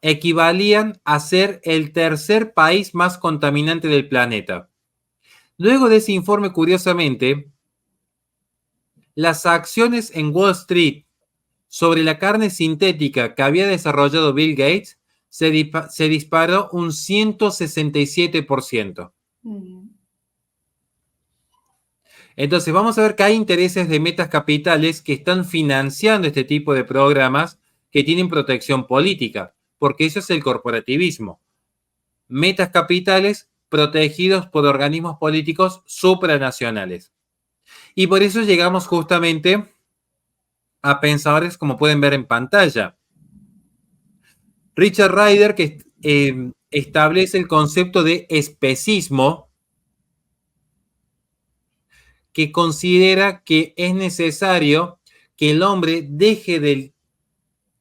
[SPEAKER 2] equivalían a ser el tercer país más contaminante del planeta. Luego de ese informe, curiosamente, las acciones en Wall Street sobre la carne sintética que había desarrollado Bill Gates se disparó un 167%. Entonces, vamos a ver que hay intereses de metas capitales que están financiando este tipo de programas que tienen protección política, porque eso es el corporativismo. Metas capitales protegidos por organismos políticos supranacionales. Y por eso llegamos justamente a pensadores como pueden ver en pantalla. Richard Ryder, que establece el concepto de especismo, que considera que es necesario que el hombre deje de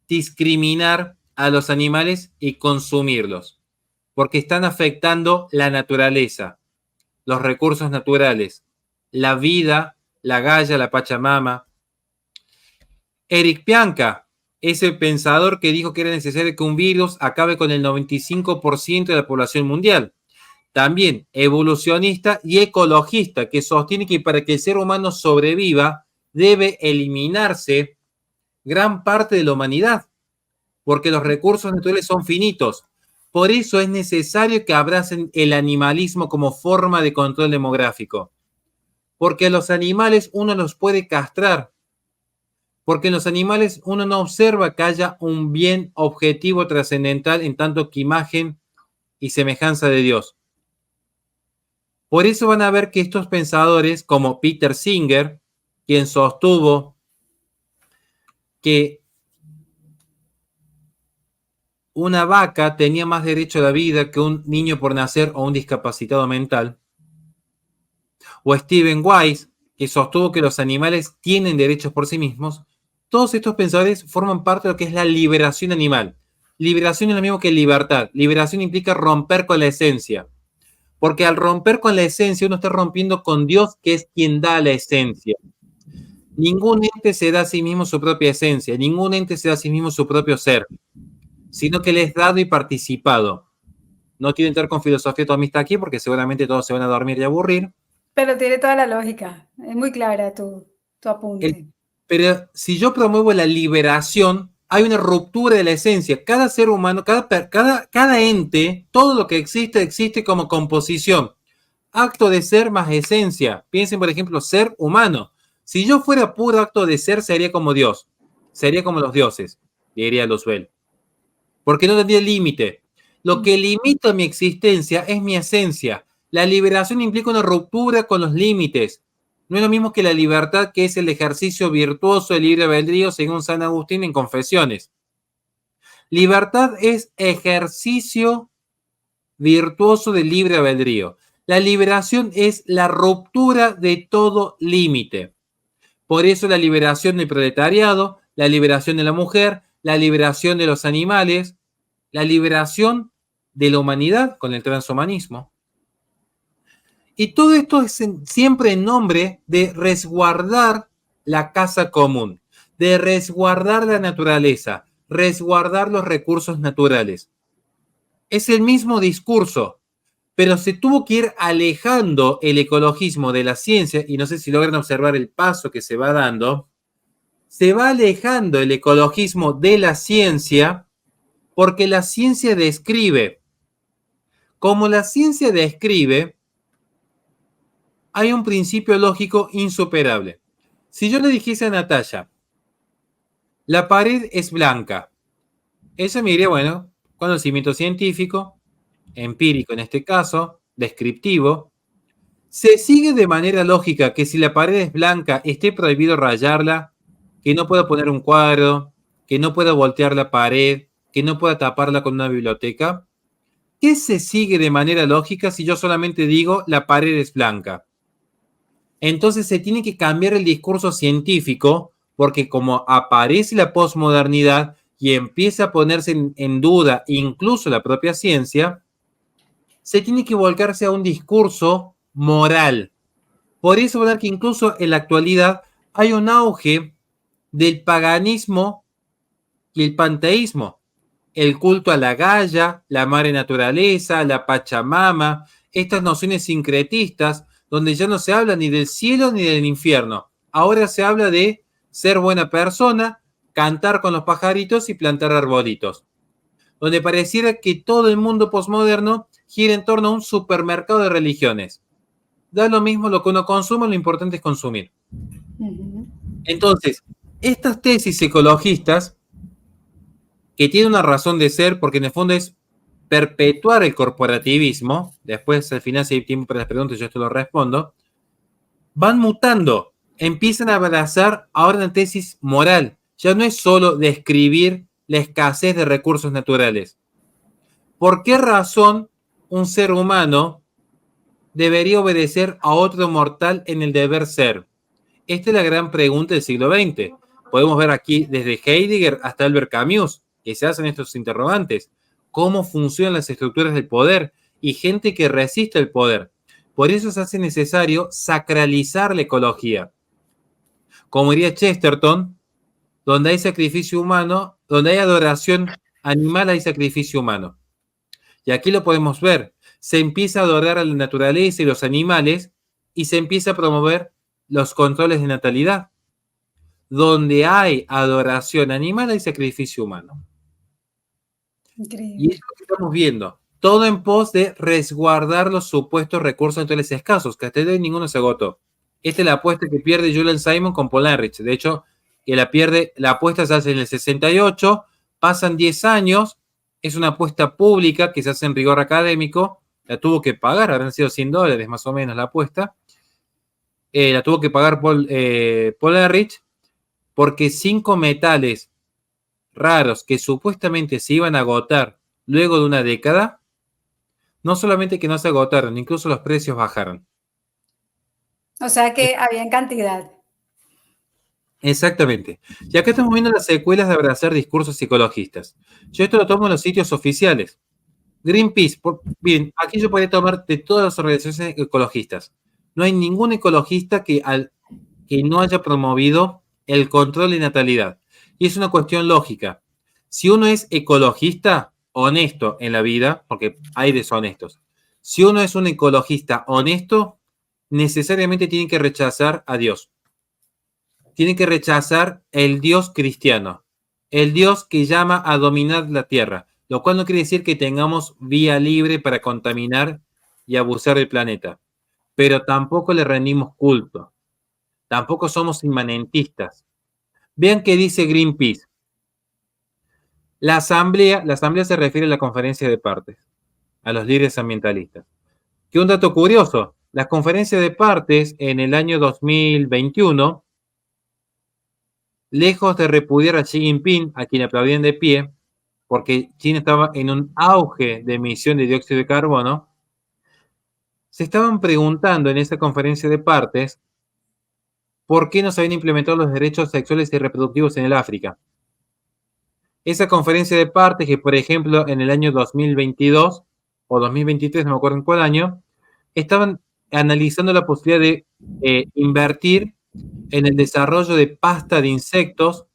[SPEAKER 2] discriminar a los animales y consumirlos, porque están afectando la naturaleza, los recursos naturales, la vida, la Gaia, la Pachamama. Eric Pianka es el pensador que dijo que era necesario que un virus acabe con el 95% de la población mundial. También evolucionista y ecologista, que sostiene que para que el ser humano sobreviva debe eliminarse gran parte de la humanidad, porque los recursos naturales son finitos. Por eso es necesario que abracen el animalismo como forma de control demográfico, porque a los animales uno los puede castrar, porque en los animales uno no observa que haya un bien objetivo trascendental en tanto que imagen y semejanza de Dios. Por eso van a ver que estos pensadores, como Peter Singer, quien sostuvo que una vaca tenía más derecho a la vida que un niño por nacer o un discapacitado mental, o Stephen Wise, que sostuvo que los animales tienen derechos por sí mismos, todos estos pensadores forman parte de lo que es la liberación animal. Liberación es lo mismo que libertad. Liberación implica romper con la esencia. Porque al romper con la esencia, uno está rompiendo con Dios, que es quien da la esencia. Ningún ente se da a sí mismo su propia esencia, ningún ente se da a sí mismo su propio ser, sino que le es dado y participado. No quiero entrar con filosofía tomista aquí, porque seguramente todos se van a dormir y aburrir.
[SPEAKER 1] Pero tiene toda la lógica. Es muy clara tu apunte.
[SPEAKER 2] Pero si yo promuevo la liberación, hay una ruptura de la esencia. Cada ser humano, cada ente, todo lo que existe, existe como composición. Acto de ser más esencia. Piensen, por ejemplo, ser humano. Si yo fuera puro acto de ser, sería como Dios. Sería como los dioses, diría Luzbel. Porque no tendría límite. Lo que limita mi existencia es mi esencia. La liberación implica una ruptura con los límites. No es lo mismo que la libertad, que es el ejercicio virtuoso del libre albedrío, según San Agustín en Confesiones. Libertad es ejercicio virtuoso del libre albedrío. La liberación es la ruptura de todo límite. Por eso la liberación del proletariado, la liberación de la mujer, la liberación de los animales, la liberación de la humanidad con el transhumanismo. Y todo esto es siempre en nombre de resguardar la casa común, de resguardar la naturaleza, resguardar los recursos naturales. Es el mismo discurso, pero se tuvo que ir alejando el ecologismo de la ciencia, y no sé si logran observar el paso que se va dando. Se va alejando el ecologismo de la ciencia porque la ciencia describe. Como la ciencia describe, hay un principio lógico insuperable. Si yo le dijese a Natalia, la pared es blanca, ella me diría, bueno, conocimiento científico, empírico en este caso, descriptivo. Se sigue de manera lógica que si la pared es blanca, esté prohibido rayarla, que no pueda poner un cuadro, que no pueda voltear la pared, que no pueda taparla con una biblioteca. ¿Qué se sigue de manera lógica si yo solamente digo la pared es blanca? Entonces se tiene que cambiar el discurso científico, porque como aparece la posmodernidad y empieza a ponerse en duda incluso la propia ciencia, se tiene que volcarse a un discurso moral. Por eso ver que incluso en la actualidad hay un auge del paganismo y el panteísmo. El culto a la Gaia, la madre naturaleza, la Pachamama, estas nociones sincretistas, donde ya no se habla ni del cielo ni del infierno. Ahora se habla de ser buena persona, cantar con los pajaritos y plantar arbolitos. Donde pareciera que todo el mundo posmoderno gira en torno a un supermercado de religiones. Da lo mismo lo que uno consume, lo importante es consumir. Entonces, estas tesis ecologistas, que tienen una razón de ser, porque en el fondo es perpetuar el corporativismo, después al final si hay tiempo para las preguntas yo esto lo respondo, van mutando, empiezan a abrazar ahora una tesis moral. Ya no es solo describir la escasez de recursos naturales. ¿Por qué razón un ser humano debería obedecer a otro mortal en el deber ser? Esta es la gran pregunta del siglo XX. Podemos ver aquí desde Heidegger hasta Albert Camus que se hacen estos interrogantes. ¿Cómo funcionan las estructuras del poder? Y gente que resiste el poder. Por eso se hace necesario sacralizar la ecología. Como diría Chesterton, donde hay sacrificio humano, donde hay adoración animal, hay sacrificio humano. Y aquí lo podemos ver. Se empieza a adorar a la naturaleza y los animales y se empieza a promover los controles de natalidad. Donde hay adoración animal, hay sacrificio humano.
[SPEAKER 1] Increíble.
[SPEAKER 2] Y es lo que estamos viendo. Todo en pos de resguardar los supuestos recursos naturales escasos, que hasta hoy ninguno se agotó. Esta es la apuesta que pierde Julian Simon con Paul Ehrlich. De hecho, que la pierde, la apuesta se hace en el 68, pasan 10 años, es una apuesta pública que se hace en rigor académico, la tuvo que pagar, habrán sido $100 más o menos la apuesta, la tuvo que pagar Paul Ehrlich, porque 5 metales raros que supuestamente se iban a agotar luego de una década, no solamente que no se agotaron, incluso los precios bajaron.
[SPEAKER 1] O sea que había en cantidad.
[SPEAKER 2] Exactamente. Y acá estamos viendo las secuelas de abrazar discursos ecologistas. Yo esto lo tomo en los sitios oficiales. Greenpeace, bien, aquí yo podría tomar de todas las organizaciones ecologistas. No hay ningún ecologista que no haya promovido el control de natalidad. Y es una cuestión lógica. Si uno es ecologista honesto en la vida, porque hay deshonestos, si uno es un ecologista honesto, necesariamente tiene que rechazar a Dios. Tiene que rechazar el Dios cristiano, el Dios que llama a dominar la tierra, lo cual no quiere decir que tengamos vía libre para contaminar y abusar del planeta, pero tampoco le rendimos culto, tampoco somos inmanentistas. Vean qué dice Greenpeace. La asamblea se refiere a la conferencia de partes, a los líderes ambientalistas. Que un dato curioso, las conferencias de partes en el año 2021, lejos de repudiar a Xi Jinping, a quien aplaudían de pie, porque China estaba en un auge de emisión de dióxido de carbono, se estaban preguntando en esa conferencia de partes por qué no se habían implementado los derechos sexuales y reproductivos en el África. Esa conferencia de partes que, por ejemplo, en el año 2022 o 2023, no me acuerdo en cuál año, estaban analizando la posibilidad de invertir en el desarrollo de pasta de insectos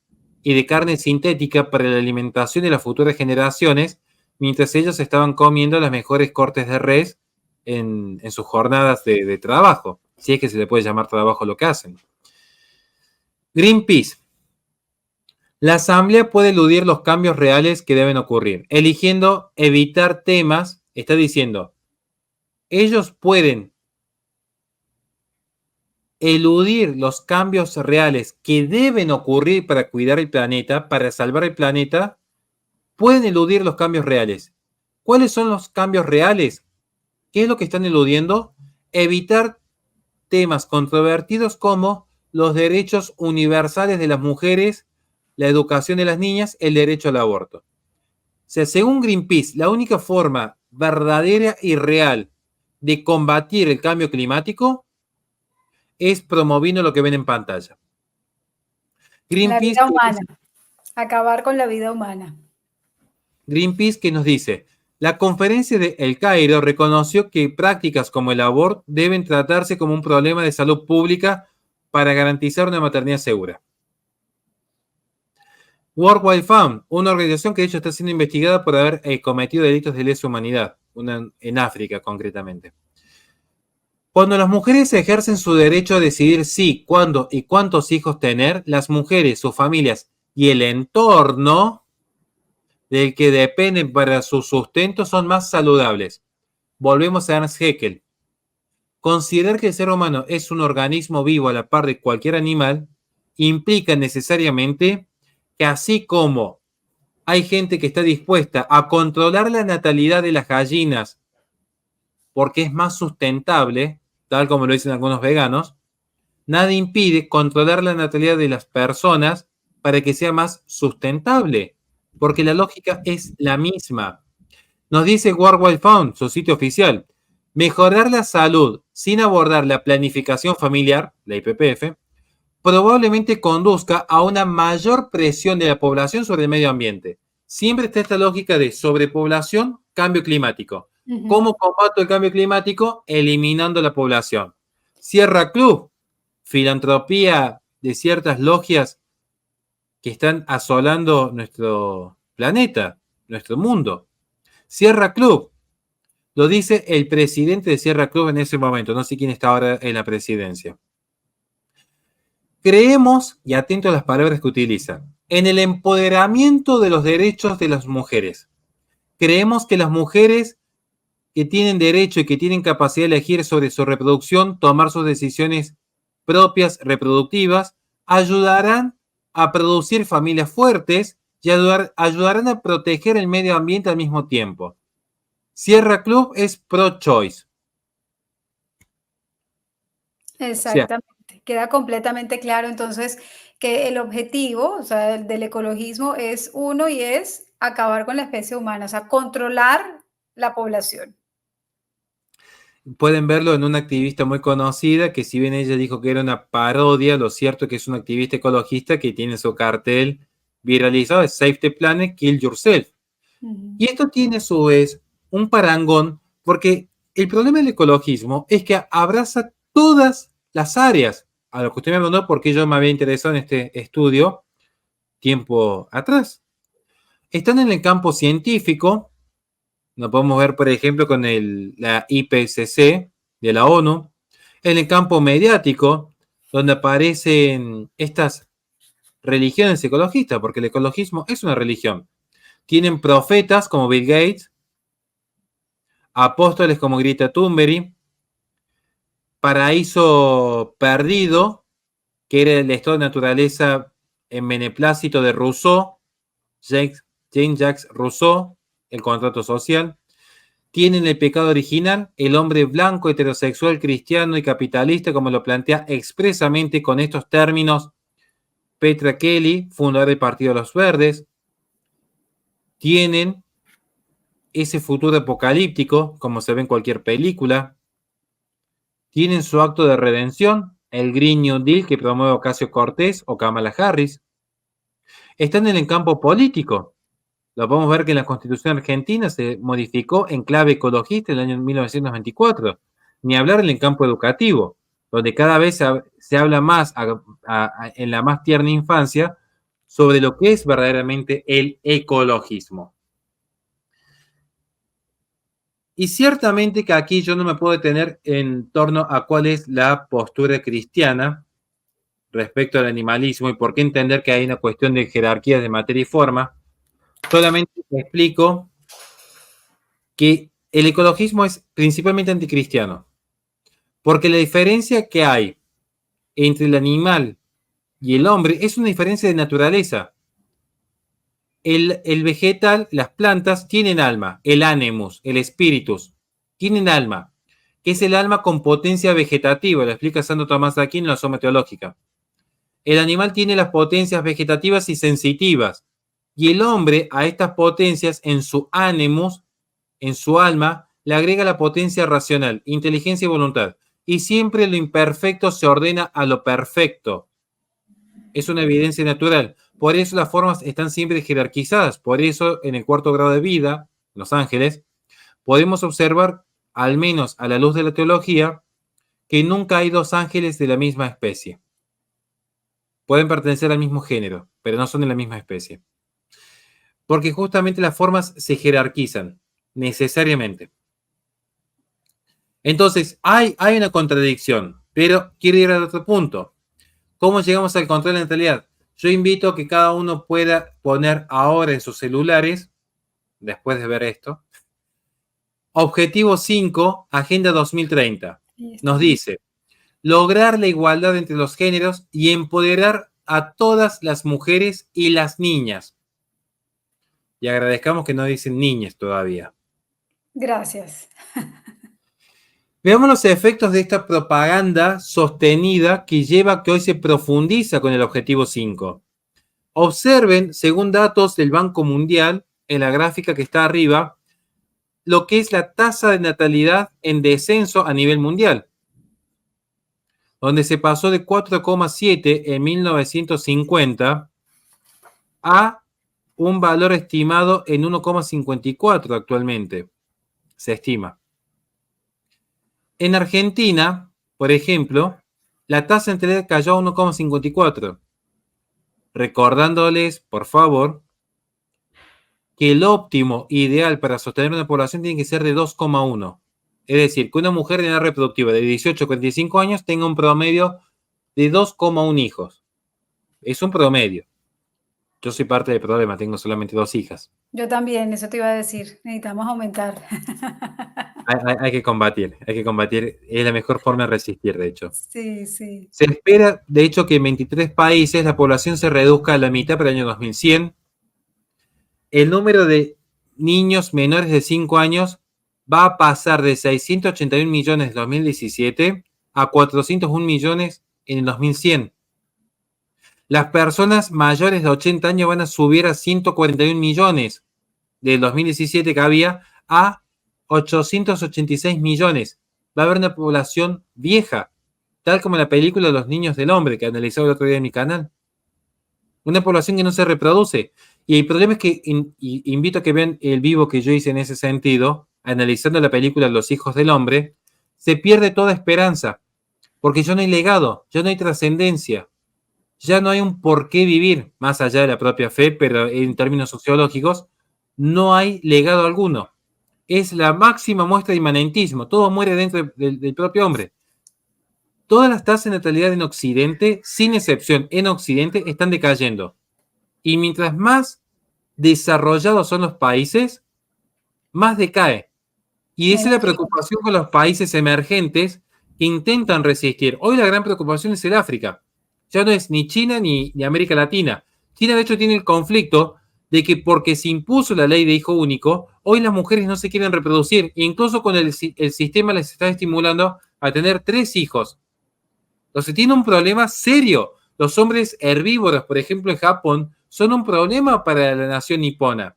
[SPEAKER 2] y de carne sintética para la alimentación de las futuras generaciones, mientras ellos estaban comiendo las mejores cortes de res en sus jornadas de trabajo, si es que se le puede llamar trabajo lo que hacen. Greenpeace. La asamblea puede eludir los cambios reales que deben ocurrir, eligiendo evitar temas, está diciendo, ellos pueden eludir los cambios reales que deben ocurrir para cuidar el planeta, para salvar el planeta, pueden eludir los cambios reales. ¿Cuáles son los cambios reales? ¿Qué es lo que están eludiendo? Evitar temas controvertidos como los derechos universales de las mujeres, la educación de las niñas, el derecho al aborto. O sea, según Greenpeace, la única forma verdadera y real de combatir el cambio climático es promoviendo lo que ven en pantalla.
[SPEAKER 1] Greenpeace, la vida humana. Acabar con la vida humana.
[SPEAKER 2] Greenpeace que nos dice, la conferencia de El Cairo reconoció que prácticas como el aborto deben tratarse como un problema de salud pública para garantizar una maternidad segura. World Wide Fund, una organización que de hecho está siendo investigada por haber cometido delitos de lesa humanidad, en África concretamente. Cuando las mujeres ejercen su derecho a decidir si, cuándo y cuántos hijos tener, las mujeres, sus familias y el entorno del que dependen para su sustento son más saludables. Volvemos a Ernst Haeckel. Considerar que el ser humano es un organismo vivo a la par de cualquier animal implica necesariamente que así como hay gente que está dispuesta a controlar la natalidad de las gallinas porque es más sustentable, tal como lo dicen algunos veganos, nada impide controlar la natalidad de las personas para que sea más sustentable, porque la lógica es la misma. Nos dice World Wide Fund, su sitio oficial, mejorar la salud sin abordar la planificación familiar, la IPPF, probablemente conduzca a una mayor presión de la población sobre el medio ambiente. Siempre está esta lógica de sobrepoblación, cambio climático. ¿Cómo combato el cambio climático? Eliminando la población. Sierra Club, filantropía de ciertas logias que están asolando nuestro planeta, nuestro mundo. Sierra Club, lo dice el presidente de Sierra Club en ese momento, no sé quién está ahora en la presidencia. Creemos, y atento a las palabras que utiliza, en el empoderamiento de los derechos de las mujeres. Creemos que las mujeres que tienen derecho y que tienen capacidad de elegir sobre su reproducción, tomar sus decisiones propias reproductivas, ayudarán a producir familias fuertes y ayudarán a proteger el medio ambiente al mismo tiempo. Sierra Club es pro-choice. O sea,
[SPEAKER 1] Exactamente, queda completamente claro entonces que el objetivo, o sea, del ecologismo es uno y es acabar con la especie humana, o sea, controlar la población.
[SPEAKER 2] pueden verlo en una activista muy conocida que si bien ella dijo que era una parodia, lo cierto es que es una activista ecologista que tiene su cartel viralizado, es Save the Planet, Kill Yourself.
[SPEAKER 1] Ujú.
[SPEAKER 2] Y esto tiene a su vez un parangón porque el problema del ecologismo es que abraza todas las áreas, a lo que usted me preguntó porque yo me había interesado en este estudio tiempo atrás. Están en el campo científico, lo podemos ver, por ejemplo, con la IPCC de la ONU, en el campo mediático, donde aparecen estas religiones ecologistas, porque el ecologismo es una religión. Tienen profetas como Bill Gates, apóstoles como Greta Thunberg, Paraíso Perdido, que era el estado de naturaleza en beneplácito de Rousseau, Jean-Jacques Rousseau, el contrato social. Tienen el pecado original, el hombre blanco, heterosexual, cristiano y capitalista, como lo plantea expresamente con estos términos Petra Kelly, fundadora del Partido de los Verdes. Tienen ese futuro apocalíptico, como se ve en cualquier película. Tienen su acto de redención, el Green New Deal que promueve Ocasio Cortés o Kamala Harris. Están en el campo político. Lo podemos ver que en la Constitución Argentina se modificó en clave ecologista en el año 1924. Ni hablar en el campo educativo, donde cada vez se habla más en la más tierna infancia sobre lo que es verdaderamente el ecologismo. Y ciertamente que aquí yo no me puedo detener en torno a cuál es la postura cristiana respecto al animalismo y por qué entender que hay una cuestión de jerarquías de materia y forma. Solamente explico que el ecologismo es principalmente anticristiano, porque la diferencia que hay entre el animal y el hombre es una diferencia de naturaleza. El vegetal, las plantas, tienen alma, el animus, el spiritus, tienen alma, que es el alma con potencia vegetativa, lo explica Santo Tomás de Aquino en la Soma Teológica. El animal tiene las potencias vegetativas y sensitivas, y el hombre a estas potencias en su animus, en su alma, le agrega la potencia racional, inteligencia y voluntad. Y siempre lo imperfecto se ordena a lo perfecto. Es una evidencia natural. Por eso las formas están siempre jerarquizadas. Por eso en el cuarto grado de vida, Los Ángeles, podemos observar, al menos a la luz de la teología, que nunca hay dos ángeles de la misma especie. Pueden pertenecer al mismo género, pero no son de la misma especie. Porque justamente las formas se jerarquizan, necesariamente. Entonces, hay una contradicción, pero quiero ir al otro punto. ¿Cómo llegamos al control de natalidad? Yo invito a que cada uno pueda poner ahora en sus celulares, después de ver esto, Objetivo 5, Agenda 2030.
[SPEAKER 1] Listo.
[SPEAKER 2] Nos dice, lograr la igualdad entre los géneros y empoderar a todas las mujeres y las niñas. Y agradezcamos que no dicen niñas todavía.
[SPEAKER 1] Gracias.
[SPEAKER 2] Veamos los efectos de esta propaganda sostenida que lleva a que hoy se profundiza con el objetivo 5. Observen, según datos del Banco Mundial, en la gráfica que está arriba, lo que es la tasa de natalidad en descenso a nivel mundial, donde se pasó de 4,7 en 1950 a un valor estimado en 1,54 actualmente, se estima. En Argentina, por ejemplo, la tasa de natalidad cayó a 1,54. Recordándoles, por favor, que el óptimo ideal para sostener una población tiene que ser de 2,1. Es decir, que una mujer de edad reproductiva de 18 a 45 años tenga un promedio de 2,1 hijos. Es un promedio. Yo soy parte del problema, tengo solamente 2 hijas.
[SPEAKER 1] Yo también, eso te iba a decir. Necesitamos aumentar.
[SPEAKER 2] Hay que combatir, hay que combatir. Es la mejor forma de resistir, de hecho.
[SPEAKER 1] Sí, sí.
[SPEAKER 2] Se espera, de hecho, que en 23 países la población se reduzca a la mitad para el año 2100. El número de niños menores de 5 años va a pasar de 681 millones en 2017 a 401 millones en el 2100. Las personas mayores de 80 años van a subir a 141 millones del 2017 que había a 886 millones. Va a haber una población vieja, tal como la película Los Niños del Hombre que analizaba el otro día en mi canal. Una población que no se reproduce. Y el problema es que invito a que vean el vivo que yo hice en ese sentido, analizando la película Los Hijos del Hombre, se pierde toda esperanza, porque ya no hay legado, ya no hay trascendencia, ya no hay un por qué vivir, más allá de la propia fe, pero en términos sociológicos, no hay legado alguno. Es la máxima muestra de inmanentismo, todo muere dentro del propio hombre. Todas las tasas de natalidad en Occidente, sin excepción, en Occidente, están decayendo. Y mientras más desarrollados son los países, más decae. Y esa es la preocupación con los países emergentes que intentan resistir. Hoy la gran preocupación es el África. Ya no es ni China ni América Latina. China, de hecho, tiene el conflicto de que porque se impuso la ley de hijo único, hoy las mujeres no se quieren reproducir. Incluso con el sistema les está estimulando a tener 3 hijos. Entonces tiene un problema serio. Los hombres herbívoros, por ejemplo, en Japón, son un problema para la nación nipona.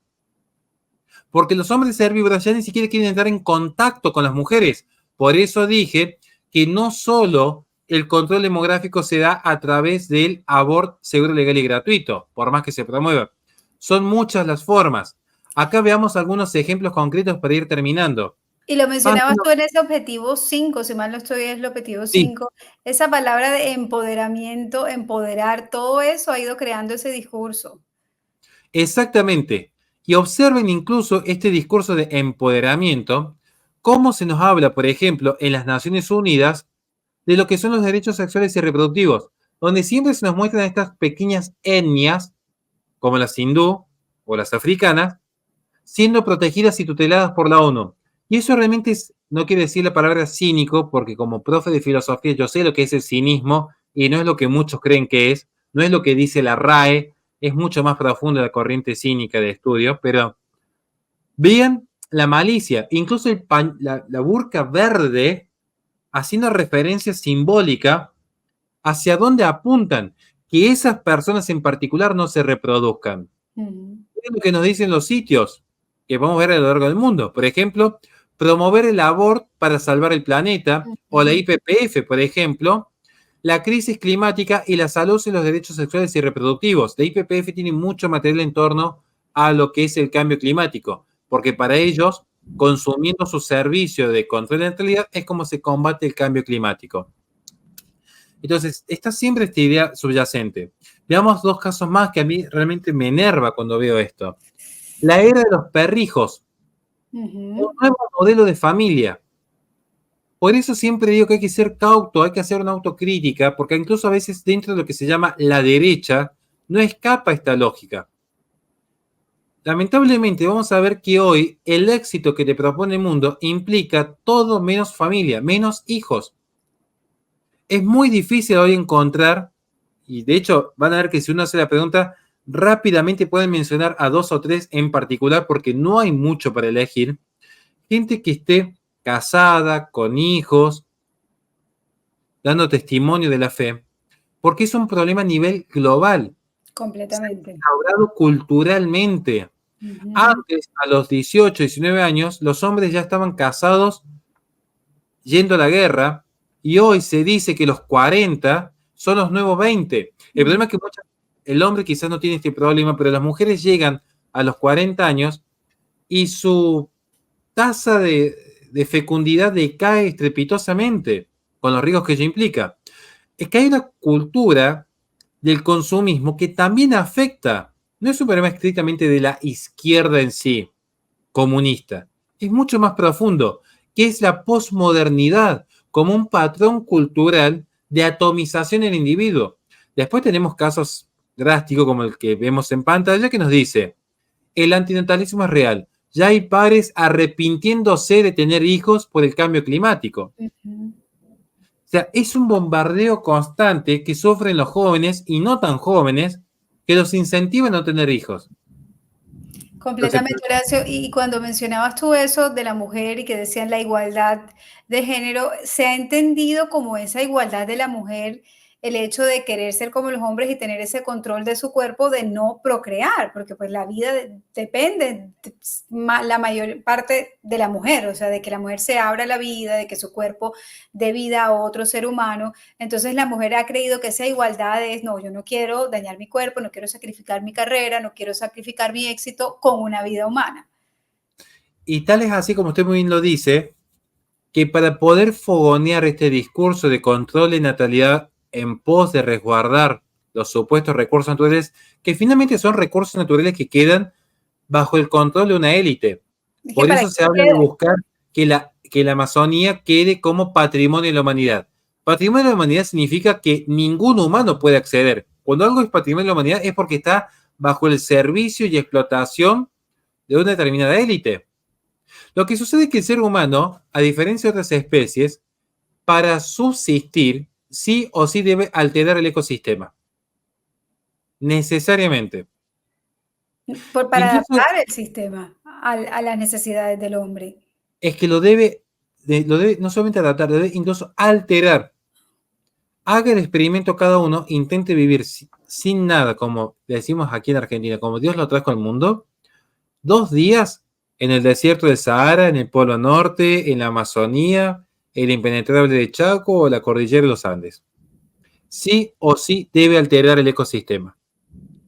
[SPEAKER 2] Porque los hombres herbívoros ya ni siquiera quieren entrar en contacto con las mujeres. Por eso dije que no solo el control demográfico se da a través del aborto seguro, legal y gratuito, por más que se promueva. Son muchas las formas. Acá veamos algunos ejemplos concretos para ir terminando.
[SPEAKER 1] Y lo mencionabas tú en ese objetivo 5, si mal no estoy, es el objetivo
[SPEAKER 2] Sí,
[SPEAKER 1] 5. Esa palabra de empoderamiento, empoderar, todo eso ha ido creando ese discurso.
[SPEAKER 2] exactamente. Y observen incluso este discurso de empoderamiento, cómo se nos habla, por ejemplo, en las Naciones Unidas, de lo que son los derechos sexuales y reproductivos, donde siempre se nos muestran estas pequeñas etnias, como las hindú o las africanas, siendo protegidas y tuteladas por la ONU. Y eso realmente no quiere decir la palabra cínico, porque como profe de filosofía yo sé lo que es el cinismo y no es lo que muchos creen que es, no es lo que dice la RAE, es mucho más profunda la corriente cínica de estudio, pero vean la malicia, incluso la burka verde haciendo referencia simbólica hacia dónde apuntan, que esas personas en particular no se reproduzcan. Es lo que nos dicen los sitios que vamos a ver a lo largo del mundo. Por ejemplo, promover el aborto para salvar el planeta, o la IPPF, por ejemplo, la crisis climática y la salud en los derechos sexuales y reproductivos. La IPPF tiene mucho material en torno a lo que es el cambio climático, porque para ellos, consumiendo su servicio de control de natalidad, es como se combate el cambio climático. Entonces, está siempre esta idea subyacente. Veamos 2 casos más que a mí realmente me enerva cuando veo esto. La era de los perrijos, un nuevo modelo de familia. Por eso siempre digo que hay que ser cauto, hay que hacer una autocrítica, porque incluso a veces dentro de lo que se llama la derecha, no escapa esta lógica. Lamentablemente vamos a ver que hoy el éxito que te propone el mundo implica todo menos familia, menos hijos. Es muy difícil hoy encontrar, y de hecho van a ver que si uno hace la pregunta, rápidamente pueden mencionar a 2 o 3 en particular porque no hay mucho para elegir, gente que esté casada, con hijos, dando testimonio de la fe, porque es un problema a nivel global.
[SPEAKER 1] Completamente.
[SPEAKER 2] Se ha instaurado culturalmente. Antes, a los 18, 19 años, los hombres ya estaban casados yendo a la guerra, y hoy se dice que los 40 son los nuevos 20. El problema es que el hombre quizás no tiene este problema, pero las mujeres llegan a los 40 años y su tasa de fecundidad decae estrepitosamente, con los riesgos que ello implica. Es que hay una cultura del consumismo que también afecta, no es un problema estrictamente de la izquierda en sí, comunista, es mucho más profundo, que es la posmodernidad como un patrón cultural de atomización del individuo. Después tenemos casos drástico como el que vemos en pantalla, que nos dice, el antinatalismo es real. Ya hay padres arrepintiéndose de tener hijos por el cambio climático.
[SPEAKER 1] Ujú.
[SPEAKER 2] O sea, es un bombardeo constante que sufren los jóvenes y no tan jóvenes que los incentiva a no tener hijos. Entonces,
[SPEAKER 1] Completamente, Horacio. Y cuando mencionabas tú eso de la mujer y que decían la igualdad de género, se ha entendido como esa igualdad de la mujer el hecho de querer ser como los hombres y tener ese control de su cuerpo de no procrear, porque pues la vida depende la mayor parte de la mujer, o sea, de que la mujer se abra a la vida, de que su cuerpo dé vida a otro ser humano. Entonces la mujer ha creído que esa igualdad es, no, yo no quiero dañar mi cuerpo, no quiero sacrificar mi carrera, no quiero sacrificar mi éxito con una vida humana.
[SPEAKER 2] y tal es así como usted muy bien lo dice, que para poder fogonear este discurso de control de natalidad en pos de resguardar los supuestos recursos naturales, que finalmente son recursos naturales que quedan bajo el control de una élite.
[SPEAKER 1] Es que
[SPEAKER 2] Por
[SPEAKER 1] para
[SPEAKER 2] eso
[SPEAKER 1] que
[SPEAKER 2] se habla de
[SPEAKER 1] quede.
[SPEAKER 2] buscar que la Amazonía quede como patrimonio de la humanidad. Patrimonio de la humanidad significa que ningún humano puede acceder. Cuando algo es patrimonio de la humanidad es porque está bajo el servicio y explotación de una determinada élite. Lo que sucede es que el ser humano, a diferencia de otras especies, para subsistir, sí o sí debe alterar el ecosistema. Necesariamente.
[SPEAKER 1] Para
[SPEAKER 2] Incluso
[SPEAKER 1] adaptar el sistema a las necesidades del hombre.
[SPEAKER 2] es que lo debe no solamente adaptar, lo debe incluso alterar. Haga el experimento cada uno, intente vivir sin nada, como decimos aquí en Argentina, como Dios lo trajo al mundo, 2 días en el desierto del Sahara, en el Polo Norte, en la Amazonía, el impenetrable de Chaco o la cordillera de los Andes. Sí o sí debe alterar el ecosistema.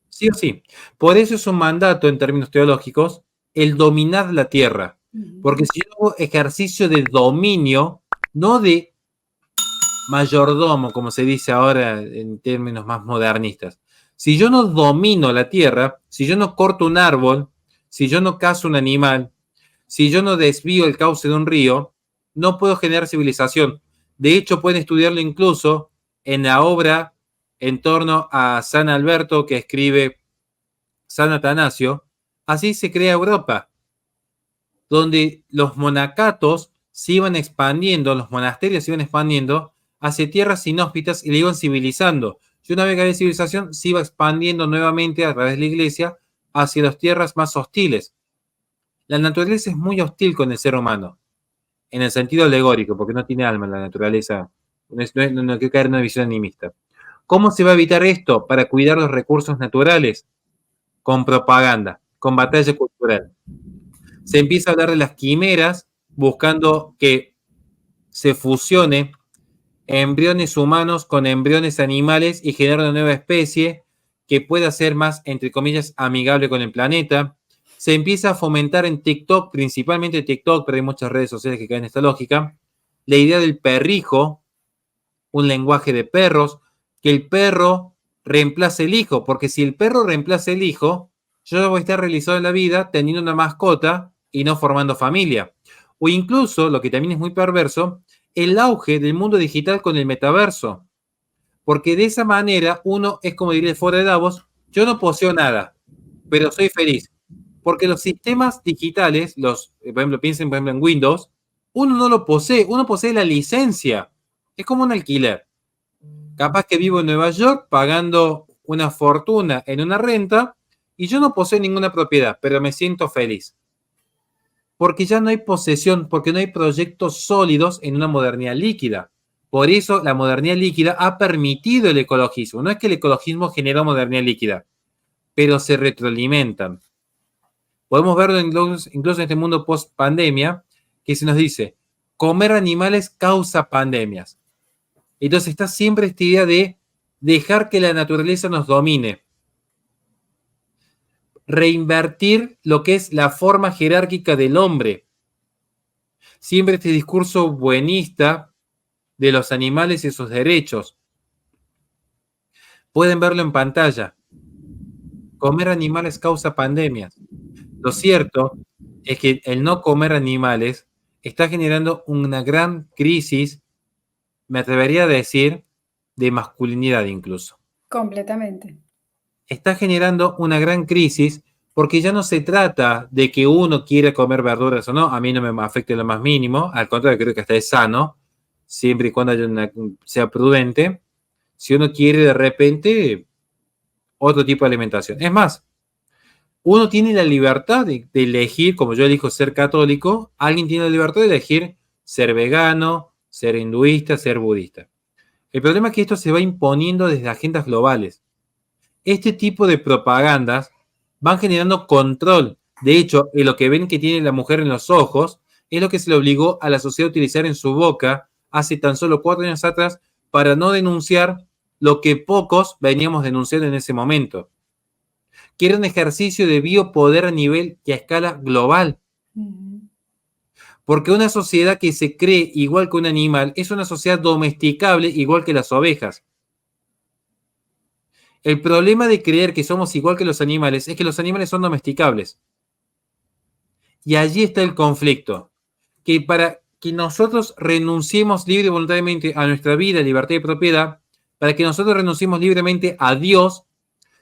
[SPEAKER 2] Sí o sí. Por eso es un mandato en términos teológicos el dominar la tierra.
[SPEAKER 1] Ujú.
[SPEAKER 2] Porque si yo hago ejercicio de dominio, no de mayordomo, como se dice ahora en términos más modernistas. Si yo no domino la tierra, si yo no corto un árbol, si yo no cazo un animal, si yo no desvío el cauce de un río, no puedo generar civilización. De hecho, pueden estudiarlo incluso en la obra en torno a San Alberto que escribe San Atanasio. Así se crea Europa, donde los monacatos se iban expandiendo, los monasterios se iban expandiendo hacia tierras inhóspitas y le iban civilizando. Y una vez que había civilización, se iba expandiendo nuevamente a través de la iglesia hacia las tierras más hostiles. La naturaleza es muy hostil con el ser humano, en el sentido alegórico, porque no tiene alma la naturaleza. No quiero caer en una visión animista. ¿Cómo se va a evitar esto para cuidar los recursos naturales? Con propaganda, con batalla cultural. Se empieza a hablar de las quimeras, buscando que se fusione embriones humanos con embriones animales y generar una nueva especie que pueda ser más, entre comillas, amigable con el planeta. Se empieza a fomentar en TikTok, principalmente TikTok, pero hay muchas redes sociales que caen en esta lógica, la idea del perrijo, un lenguaje de perros, que el perro reemplace el hijo, porque si el perro reemplaza el hijo, yo voy a estar realizado en la vida teniendo una mascota y no formando familia. O incluso, lo que también es muy perverso, el auge del mundo digital con el metaverso. Porque de esa manera uno es como diría el foro de Davos, yo no poseo nada, pero soy feliz. Porque los sistemas digitales, por ejemplo, piensen por ejemplo en Windows, uno no lo posee, uno posee la licencia. Es como un alquiler. Capaz que vivo en Nueva York pagando una fortuna en una renta y yo no poseo ninguna propiedad, pero me siento feliz. Porque ya no hay posesión, porque no hay proyectos sólidos en una modernidad líquida. Por eso la modernidad líquida ha permitido el ecologismo. No es que el ecologismo generó modernidad líquida, pero se retroalimentan. Podemos verlo incluso en este mundo post pandemia, que se nos dice, comer animales causa pandemias. Entonces está siempre esta idea de dejar que la naturaleza nos domine, reinvertir lo que es la forma jerárquica del hombre. Siempre este discurso buenista de los animales y sus derechos. Pueden verlo en pantalla. Comer animales causa pandemias. Lo cierto es que el no comer animales está generando una gran crisis, me atrevería a decir, de masculinidad incluso.
[SPEAKER 1] Completamente.
[SPEAKER 2] está generando una gran crisis porque ya no se trata de que uno quiera comer verduras o no, a mí no me afecta en lo más mínimo, al contrario, creo que hasta es sano, siempre y cuando sea prudente. Si uno quiere de repente otro tipo de alimentación. Es más, uno tiene la libertad de elegir, como yo elijo ser católico, alguien tiene la libertad de elegir ser vegano, ser hinduista, ser budista. El problema es que esto se va imponiendo desde agendas globales. Este tipo de propagandas van generando control. De hecho, lo que ven que tiene la mujer en los ojos es lo que se le obligó a la sociedad a utilizar en su boca hace tan solo 4 años atrás para no denunciar lo que pocos veníamos denunciando en ese momento, que era un ejercicio de biopoder a nivel y a escala global. Porque una sociedad que se cree igual que un animal es una sociedad domesticable igual que las ovejas. El problema de creer que somos igual que los animales es que los animales son domesticables. Y allí está el conflicto. Que para que nosotros renunciemos libre y voluntariamente a nuestra vida, libertad y propiedad, para que nosotros renunciemos libremente a Dios,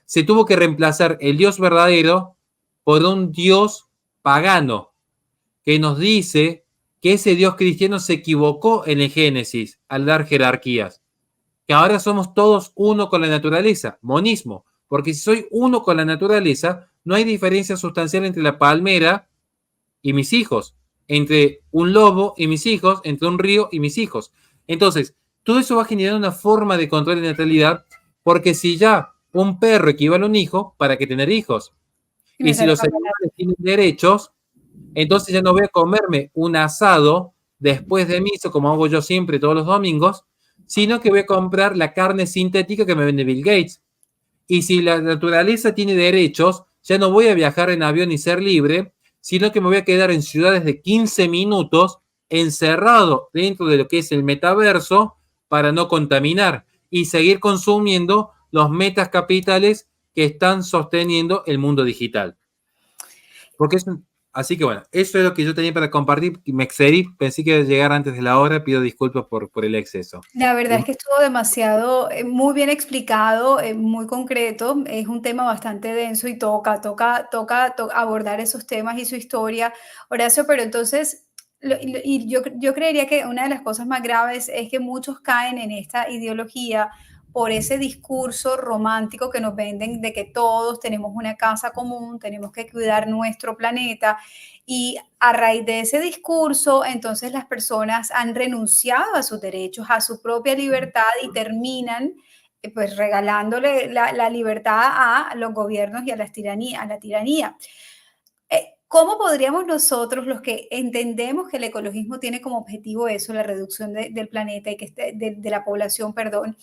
[SPEAKER 2] se tuvo que reemplazar el Dios verdadero por un Dios pagano, que nos dice que ese Dios cristiano se equivocó en el Génesis al dar jerarquías, que ahora somos todos uno con la naturaleza, monismo, porque si soy uno con la naturaleza, no hay diferencia sustancial entre la palmera y mis hijos, entre un lobo y mis hijos, entre un río y mis hijos. Entonces, todo eso va a generar una forma de control de natalidad, porque si ya un perro equivale a un hijo, ¿para qué tener hijos? Y si los animales tienen derechos, entonces ya no voy a comerme un asado después de misa, como hago yo siempre todos los domingos, sino que voy a comprar la carne sintética que me vende Bill Gates. Y si la naturaleza tiene derechos, ya no voy a viajar en avión y ser libre, sino que me voy a quedar en ciudades de 15 minutos encerrado dentro de lo que es el metaverso para no contaminar y seguir consumiendo los metas capitales que están sosteniendo el mundo digital. Porque es así que bueno, eso es lo que yo tenía para compartir. Me excedí, pensé que iba a llegar antes de la hora, pido disculpas por el exceso.
[SPEAKER 1] La verdad es que estuvo demasiado, muy bien explicado, muy concreto. Es un tema bastante denso y toca abordar esos temas y su historia, Horacio, pero entonces, y yo creería que una de las cosas más graves es que muchos caen en esta ideología por ese discurso romántico que nos venden de que todos tenemos una casa común, tenemos que cuidar nuestro planeta. Y a raíz de ese discurso, entonces las personas han renunciado a sus derechos, a su propia libertad y terminan pues regalándole la libertad a los gobiernos y a la tiranía. ¿Cómo podríamos nosotros, los que entendemos que el ecologismo tiene como objetivo eso, la reducción del planeta y que de la población, perdón,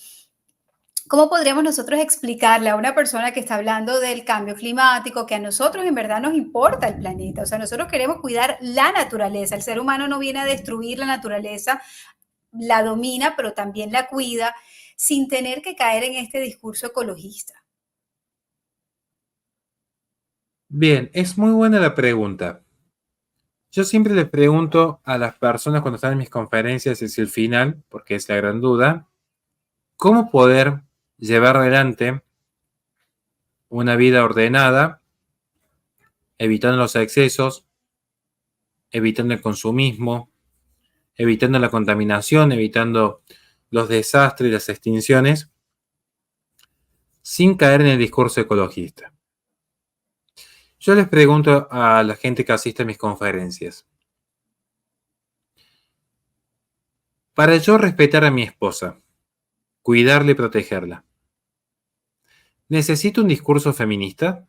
[SPEAKER 1] ¿cómo podríamos nosotros explicarle a una persona que está hablando del cambio climático, que a nosotros en verdad nos importa el planeta? O sea, nosotros queremos cuidar la naturaleza. El ser humano no viene a destruir la naturaleza, la domina, pero también la cuida, sin tener que caer en este discurso ecologista.
[SPEAKER 2] Bien, es muy buena la pregunta. Yo siempre les pregunto a las personas cuando están en mis conferencias, es el final, porque es la gran duda, ¿cómo poder llevar adelante una vida ordenada, evitando los excesos, evitando el consumismo, evitando la contaminación, evitando los desastres y las extinciones, sin caer en el discurso ecologista? Yo les pregunto a la gente que asiste a mis conferencias, para yo respetar a mi esposa, cuidarla y protegerla, ¿necesito un discurso feminista?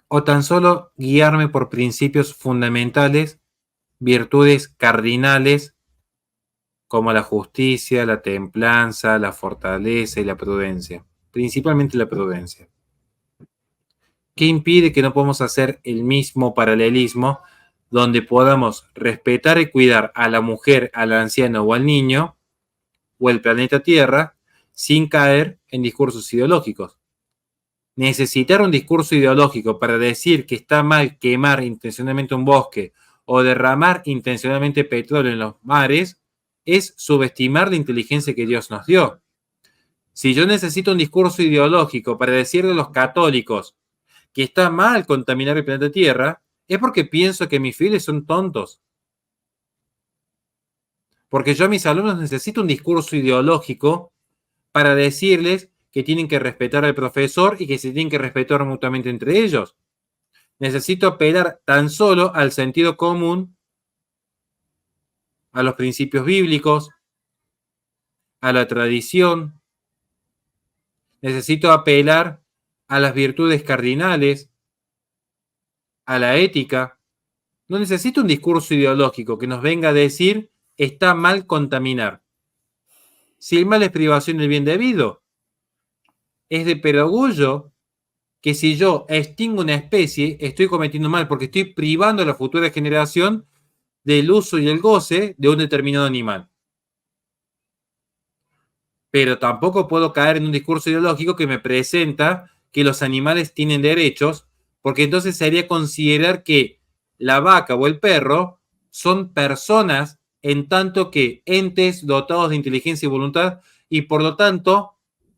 [SPEAKER 2] ¿O tan solo guiarme por principios fundamentales, virtudes cardinales, como la justicia, la templanza, la fortaleza y la prudencia? Principalmente la prudencia. ¿Qué impide que no podamos hacer el mismo paralelismo donde podamos respetar y cuidar a la mujer, al anciano o al niño, o el planeta Tierra, sin caer en discursos ideológicos? Necesitar un discurso ideológico para decir que está mal quemar intencionalmente un bosque o derramar intencionalmente petróleo en los mares es subestimar la inteligencia que Dios nos dio. Si yo necesito un discurso ideológico para decirle a los católicos que está mal contaminar el planeta Tierra, es porque pienso que mis fieles son tontos. Porque yo a mis alumnos necesito un discurso ideológico para decirles que tienen que respetar al profesor y que se tienen que respetar mutuamente entre ellos. Necesito apelar tan solo al sentido común, a los principios bíblicos, a la tradición. Necesito apelar a las virtudes cardinales, a la ética. No necesito un discurso ideológico que nos venga a decir está mal contaminar. Si el mal es privación del bien debido, es de perogullo que si yo extingo una especie, estoy cometiendo mal porque estoy privando a la futura generación del uso y el goce de un determinado animal. Pero tampoco puedo caer en un discurso ideológico que me presenta que los animales tienen derechos, porque entonces sería considerar que la vaca o el perro son personas en tanto que entes dotados de inteligencia y voluntad y por lo tanto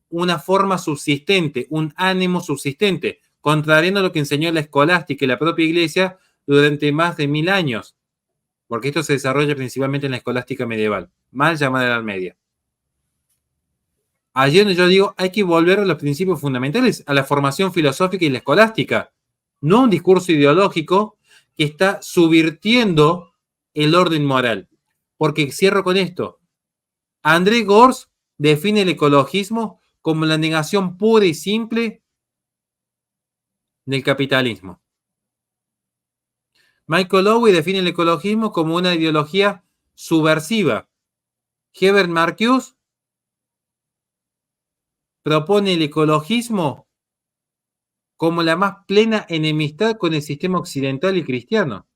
[SPEAKER 2] una forma subsistente, un ánimo subsistente, contrariando lo que enseñó la escolástica y la propia iglesia durante más de 1000 años, porque esto se desarrolla principalmente en la escolástica medieval, mal llamada Edad Media. Allí donde yo digo, hay que volver a los principios fundamentales, a la formación filosófica y la escolástica, no un discurso ideológico que está subvirtiendo el orden moral. Porque cierro con esto. André Gorz define el ecologismo como la negación pura y simple del capitalismo. Michael Lowy define el ecologismo como una ideología subversiva. Herbert Marcuse propone el ecologismo como la más plena enemistad con el sistema occidental y cristiano.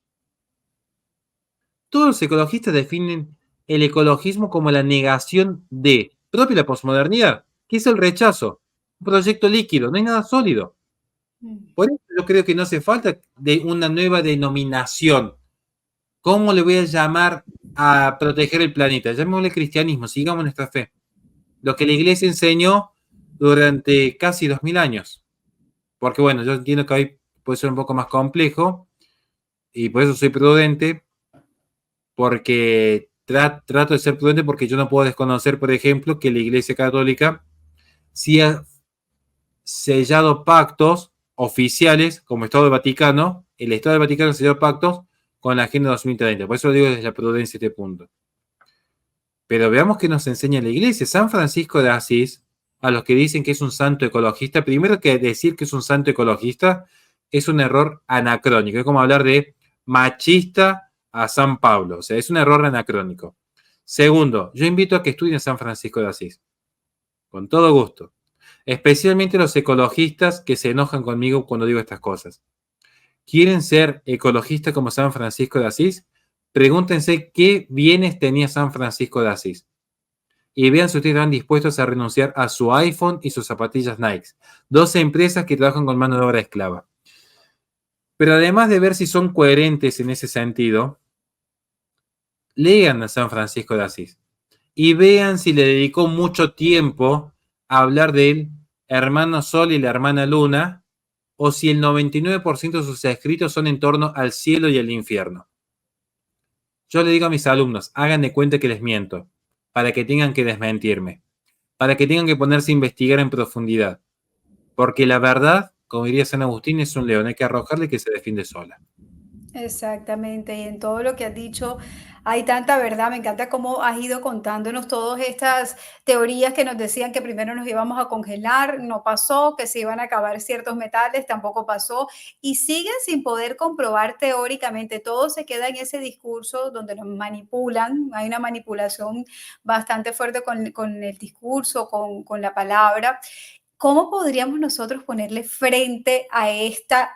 [SPEAKER 2] Todos los ecologistas definen el ecologismo como la negación de propia la posmodernidad, que es el rechazo, un proyecto líquido, no hay nada sólido. Por eso yo creo que no hace falta de una nueva denominación. ¿Cómo le voy a llamar a proteger el planeta? Llamémosle cristianismo, sigamos nuestra fe. Lo que la iglesia enseñó durante casi 2000 años. Porque bueno, yo entiendo que hoy puede ser un poco más complejo y por eso soy prudente, porque trato de ser prudente porque yo no puedo desconocer, por ejemplo, que la Iglesia Católica sí ha sellado pactos oficiales como Estado del Vaticano, el Estado del Vaticano selló pactos con la Agenda 2030, por eso lo digo desde la prudencia este punto. Pero veamos qué nos enseña la Iglesia. San Francisco de Asís, a los que dicen que es un santo ecologista, primero que decir que es un santo ecologista es un error anacrónico, es como hablar de machista a San Pablo, o sea, es un error anacrónico. Segundo, yo invito a que estudien San Francisco de Asís, con todo gusto, especialmente los ecologistas que se enojan conmigo cuando digo estas cosas. ¿Quieren ser ecologistas como San Francisco de Asís? Pregúntense qué bienes tenía San Francisco de Asís y vean si ustedes están dispuestos a renunciar a su iPhone y sus zapatillas Nike. Dos empresas que trabajan con mano de obra esclava. Pero además de ver si son coherentes en ese sentido, lean a San Francisco de Asís y vean si le dedicó mucho tiempo a hablar del hermano Sol y la hermana Luna, o si el 99% de sus escritos son en torno al cielo y al infierno. Yo le digo a mis alumnos, hagan de cuenta que les miento, para que tengan que desmentirme, para que tengan que ponerse a investigar en profundidad, porque la verdad, como diría San Agustín, es un león, hay que arrojarle que se defiende sola.
[SPEAKER 1] Exactamente, y en todo lo que has dicho hay tanta verdad. Me encanta cómo has ido contándonos todas estas teorías que nos decían que primero nos íbamos a congelar, no pasó, que se iban a acabar ciertos metales, tampoco pasó, y siguen sin poder comprobar teóricamente. Todo se queda en ese discurso donde nos manipulan. Hay una manipulación bastante fuerte con el discurso, con la palabra. ¿Cómo podríamos nosotros ponerle frente a esta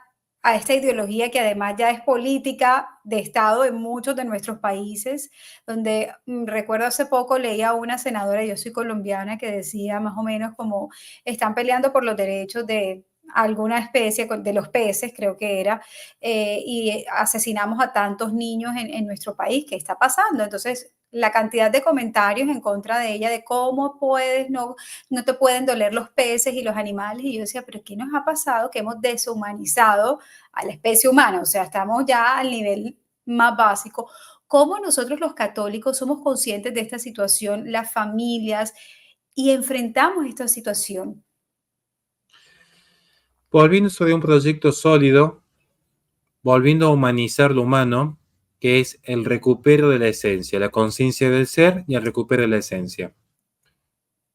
[SPEAKER 1] ideología que además ya es política de Estado en muchos de nuestros países, donde recuerdo hace poco leía a una senadora, yo soy colombiana, que decía más o menos como están peleando por los derechos de alguna especie, de los peces creo que era, y asesinamos a tantos niños en nuestro país, ¿qué está pasando? Entonces la cantidad de comentarios en contra de ella, de cómo puedes, no te pueden doler los peces y los animales. Y yo decía, pero ¿qué nos ha pasado? Que hemos deshumanizado a la especie humana, o sea, estamos ya al nivel más básico. ¿Cómo nosotros los católicos somos conscientes de esta situación, las familias, y enfrentamos esta situación?
[SPEAKER 2] Volviendo sobre un proyecto sólido, volviendo a humanizar lo humano, que es el recupero de la esencia, la conciencia del ser y el recupero de la esencia.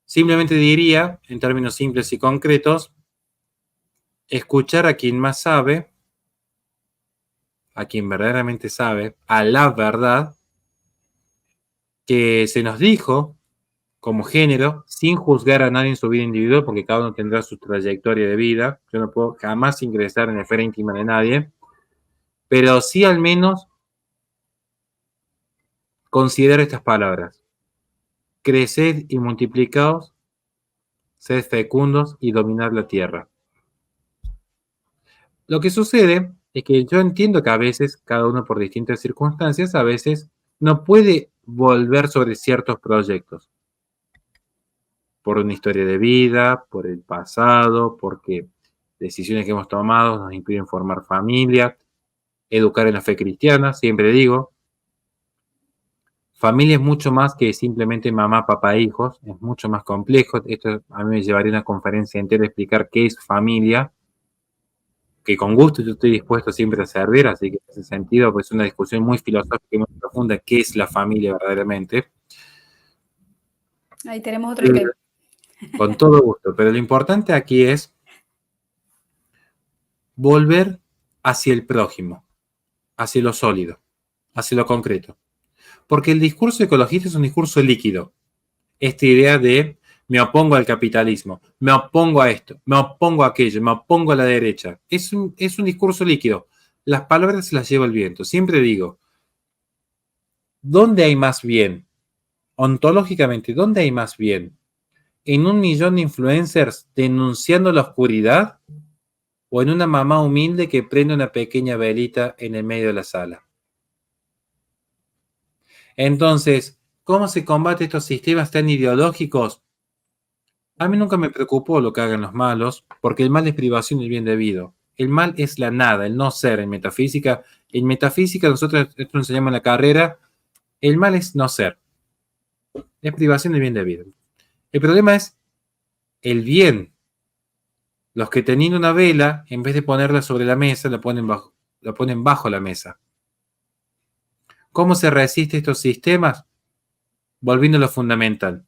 [SPEAKER 2] Simplemente diría, en términos simples y concretos, escuchar a quien más sabe, a quien verdaderamente sabe, a la verdad que se nos dijo como género, sin juzgar a nadie en su vida individual, porque cada uno tendrá su trayectoria de vida. Yo no puedo jamás ingresar en la esfera íntima de nadie, pero sí al menos considera estas palabras: creced y multiplicaos, sed fecundos y dominad la tierra. Lo que sucede es que yo entiendo que a veces, cada uno por distintas circunstancias, a veces no puede volver sobre ciertos proyectos, por una historia de vida, por el pasado, porque decisiones que hemos tomado nos impiden formar familia, educar en la fe cristiana. Siempre digo, familia es mucho más que simplemente mamá, papá, hijos, es mucho más complejo. Esto a mí me llevaría una conferencia entera a explicar qué es familia, que con gusto yo estoy dispuesto siempre a servir, así que en ese sentido pues es una discusión muy filosófica y muy profunda, qué es la familia verdaderamente.
[SPEAKER 1] Ahí tenemos otro tema.
[SPEAKER 2] Con todo gusto, pero lo importante aquí es volver hacia el prójimo, hacia lo sólido, hacia lo concreto. Porque el discurso ecologista es un discurso líquido. Esta idea de me opongo al capitalismo, me opongo a esto, me opongo a aquello, me opongo a la derecha. Es un discurso líquido. Las palabras se las lleva el viento. Siempre digo, ¿dónde hay más bien? Ontológicamente, ¿dónde hay más bien? ¿En 1 millón de influencers denunciando la oscuridad? ¿O en una mamá humilde que prende una pequeña velita en el medio de la sala? Entonces, ¿cómo se combate estos sistemas tan ideológicos? A mí nunca me preocupó lo que hagan los malos, porque el mal es privación del bien debido. El mal es la nada, el no ser en metafísica. En metafísica, nosotros, esto nos enseñamos en la carrera, el mal es no ser, es privación del bien debido. El problema es el bien. Los que teniendo una vela, en vez de ponerla sobre la mesa, la ponen bajo la mesa. ¿Cómo se resiste estos sistemas? Volviendo a lo fundamental.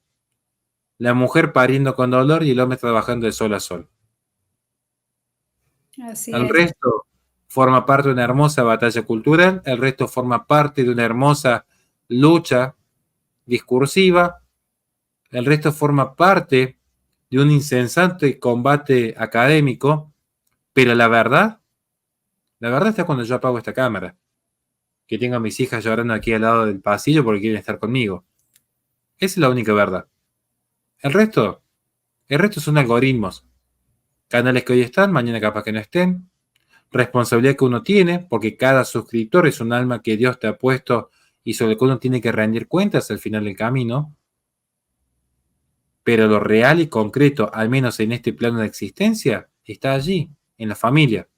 [SPEAKER 2] La mujer pariendo con dolor y el hombre trabajando de sol a sol.
[SPEAKER 1] Así
[SPEAKER 2] El
[SPEAKER 1] es.
[SPEAKER 2] resto forma parte de una hermosa batalla cultural, el resto forma parte de una hermosa lucha discursiva, el resto forma parte de un insensante combate académico, pero la verdad está cuando yo apago esta cámara, que tengo a mis hijas llorando aquí al lado del pasillo porque quieren estar conmigo. Esa es la única verdad. El resto son algoritmos. Canales que hoy están, mañana capaz que no estén. Responsabilidad que uno tiene, porque cada suscriptor es un alma que Dios te ha puesto y sobre el que uno tiene que rendir cuentas al final del camino. Pero lo real y concreto, al menos en este plano de existencia, está allí, en la familia.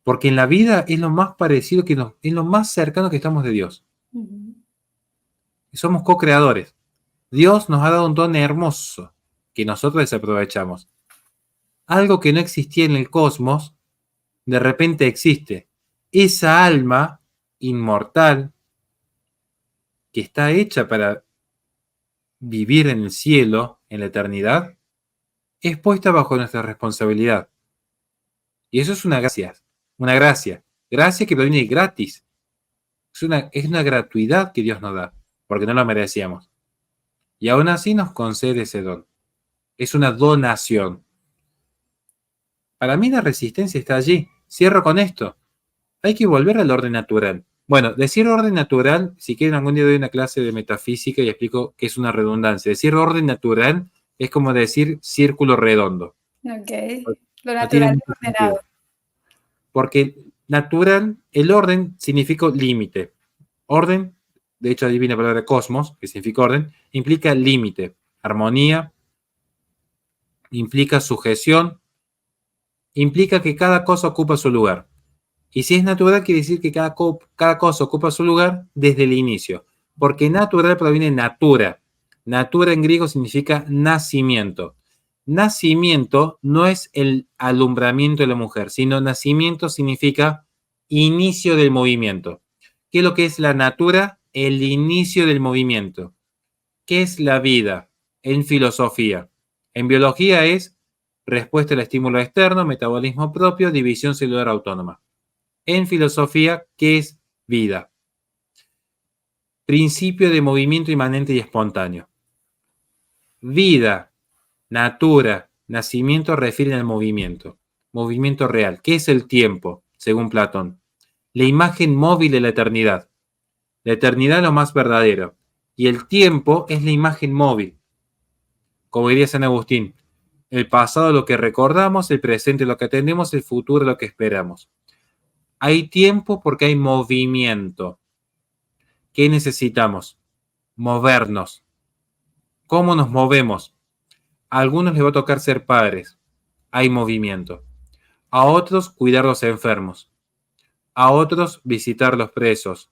[SPEAKER 2] Porque en la vida es lo más parecido es lo más cercano que estamos de Dios. Y somos co-creadores. Dios nos ha dado un don hermoso que nosotros desaprovechamos. Algo que no existía en el cosmos, de repente existe. Esa alma inmortal que está hecha para vivir en el cielo, en la eternidad, es puesta bajo nuestra responsabilidad. Y eso es una gracia. Gracia que viene gratis. Es una gratuidad que Dios nos da, porque no lo merecíamos. Y aún así nos concede ese don. Es una donación. Para mí la resistencia está allí. Cierro con esto. Hay que volver al orden natural. Bueno, decir orden natural, si quieren algún día doy una clase de metafísica y explico qué es una redundancia. Decir orden natural es como decir círculo redondo.
[SPEAKER 1] Ok, lo
[SPEAKER 2] No tiene
[SPEAKER 1] natural es
[SPEAKER 2] mucho
[SPEAKER 1] ordenado.
[SPEAKER 2] sentido. Porque natural, el orden significa límite. Orden de hecho ahí viene la palabra cosmos, que significa orden, implica límite, armonía, implica sujeción, implica que cada cosa ocupa su lugar. Y si es natural, quiere decir que cada cosa ocupa su lugar desde el inicio. Porque natural proviene de natura. Natura en griego significa nacimiento. Nacimiento no es el alumbramiento de la mujer, sino nacimiento significa inicio del movimiento. ¿Qué es lo que es la natura? El inicio del movimiento. ¿Qué es la vida? En filosofía. En biología es respuesta al estímulo externo, metabolismo propio, división celular autónoma. En filosofía, ¿qué es vida? Principio de movimiento inmanente y espontáneo. Vida, natura, nacimiento refieren al movimiento. Movimiento real. ¿Qué es el tiempo? Según Platón. La imagen móvil de la eternidad. La eternidad es lo más verdadero. Y el tiempo es la imagen móvil. Como diría San Agustín, el pasado es lo que recordamos, el presente es lo que atendemos, el futuro es lo que esperamos. Hay tiempo porque hay movimiento. ¿Qué necesitamos? Movernos. ¿Cómo nos movemos? A algunos les va a tocar ser padres. Hay movimiento. A otros cuidar los enfermos. A otros visitar los presos.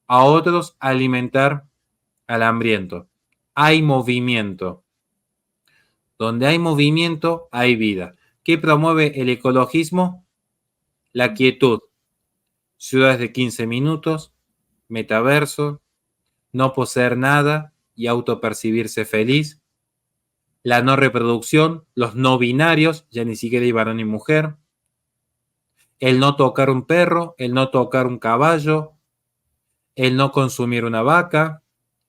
[SPEAKER 2] A otros alimentar al hambriento. Hay movimiento. Donde hay movimiento, hay vida. ¿Qué promueve el ecologismo? La quietud. Ciudades de 15 minutos, metaverso, no poseer nada y autopercibirse feliz. La no reproducción, los no binarios, ya ni siquiera hay varón ni mujer. El no tocar un perro, el no tocar un caballo, el no consumir una vaca,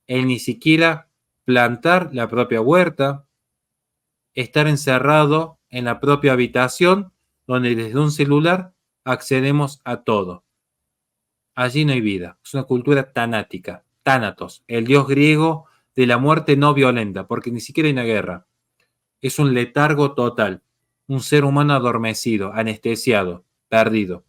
[SPEAKER 2] el ni siquiera plantar la propia huerta, estar encerrado en la propia habitación donde desde un celular accedemos a todo. Allí no hay vida. Es una cultura tanática. Tánatos, el dios griego de la muerte no violenta, porque ni siquiera hay una guerra. Es un letargo total. Un ser humano adormecido, anestesiado, perdido.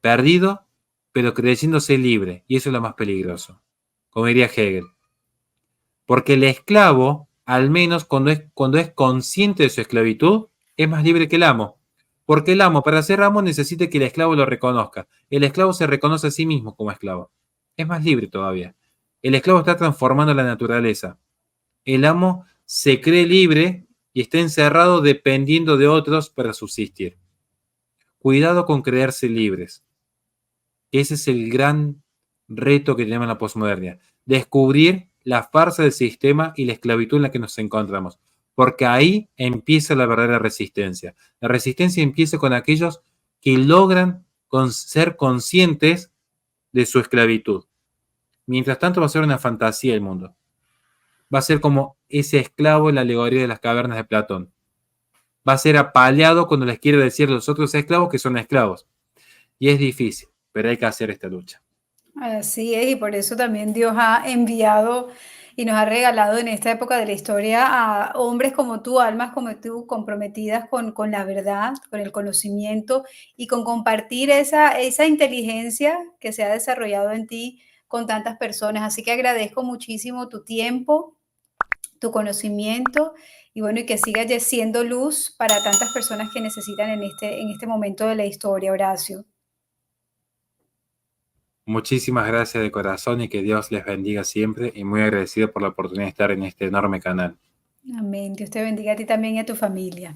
[SPEAKER 2] Perdido, pero creyéndose libre. Y eso es lo más peligroso. Como diría Hegel. Porque el esclavo, al menos cuando es consciente de su esclavitud, es más libre que el amo. Porque el amo, para ser amo, necesita que el esclavo lo reconozca. El esclavo se reconoce a sí mismo como esclavo. Es más libre todavía. El esclavo está transformando la naturaleza. El amo se cree libre y está encerrado dependiendo de otros para subsistir. Cuidado con creerse libres. Ese es el gran reto que tenemos en la posmodernia. Descubrir la farsa del sistema y la esclavitud en la que nos encontramos. Porque ahí empieza la verdadera resistencia. La resistencia empieza con aquellos que logran ser conscientes de su esclavitud. Mientras tanto va a ser una fantasía el mundo. Va a ser como ese esclavo en la alegoría de las cavernas de Platón. Va a ser apaleado cuando les quiere decir a los otros esclavos que son esclavos. Y es difícil, pero hay que hacer esta lucha.
[SPEAKER 1] Así es, y por eso también Dios ha enviado y nos ha regalado en esta época de la historia a hombres como tú, almas como tú, comprometidas con la verdad, con el conocimiento y con compartir esa inteligencia que se ha desarrollado en ti con tantas personas. Así que agradezco muchísimo tu tiempo, tu conocimiento y bueno, y que sigas siendo luz para tantas personas que necesitan en este momento de la historia, Horacio.
[SPEAKER 2] Muchísimas gracias de corazón y que Dios les bendiga siempre y muy agradecido por la oportunidad de estar en este enorme canal.
[SPEAKER 1] Amén. Dios te bendiga a ti también y a tu familia.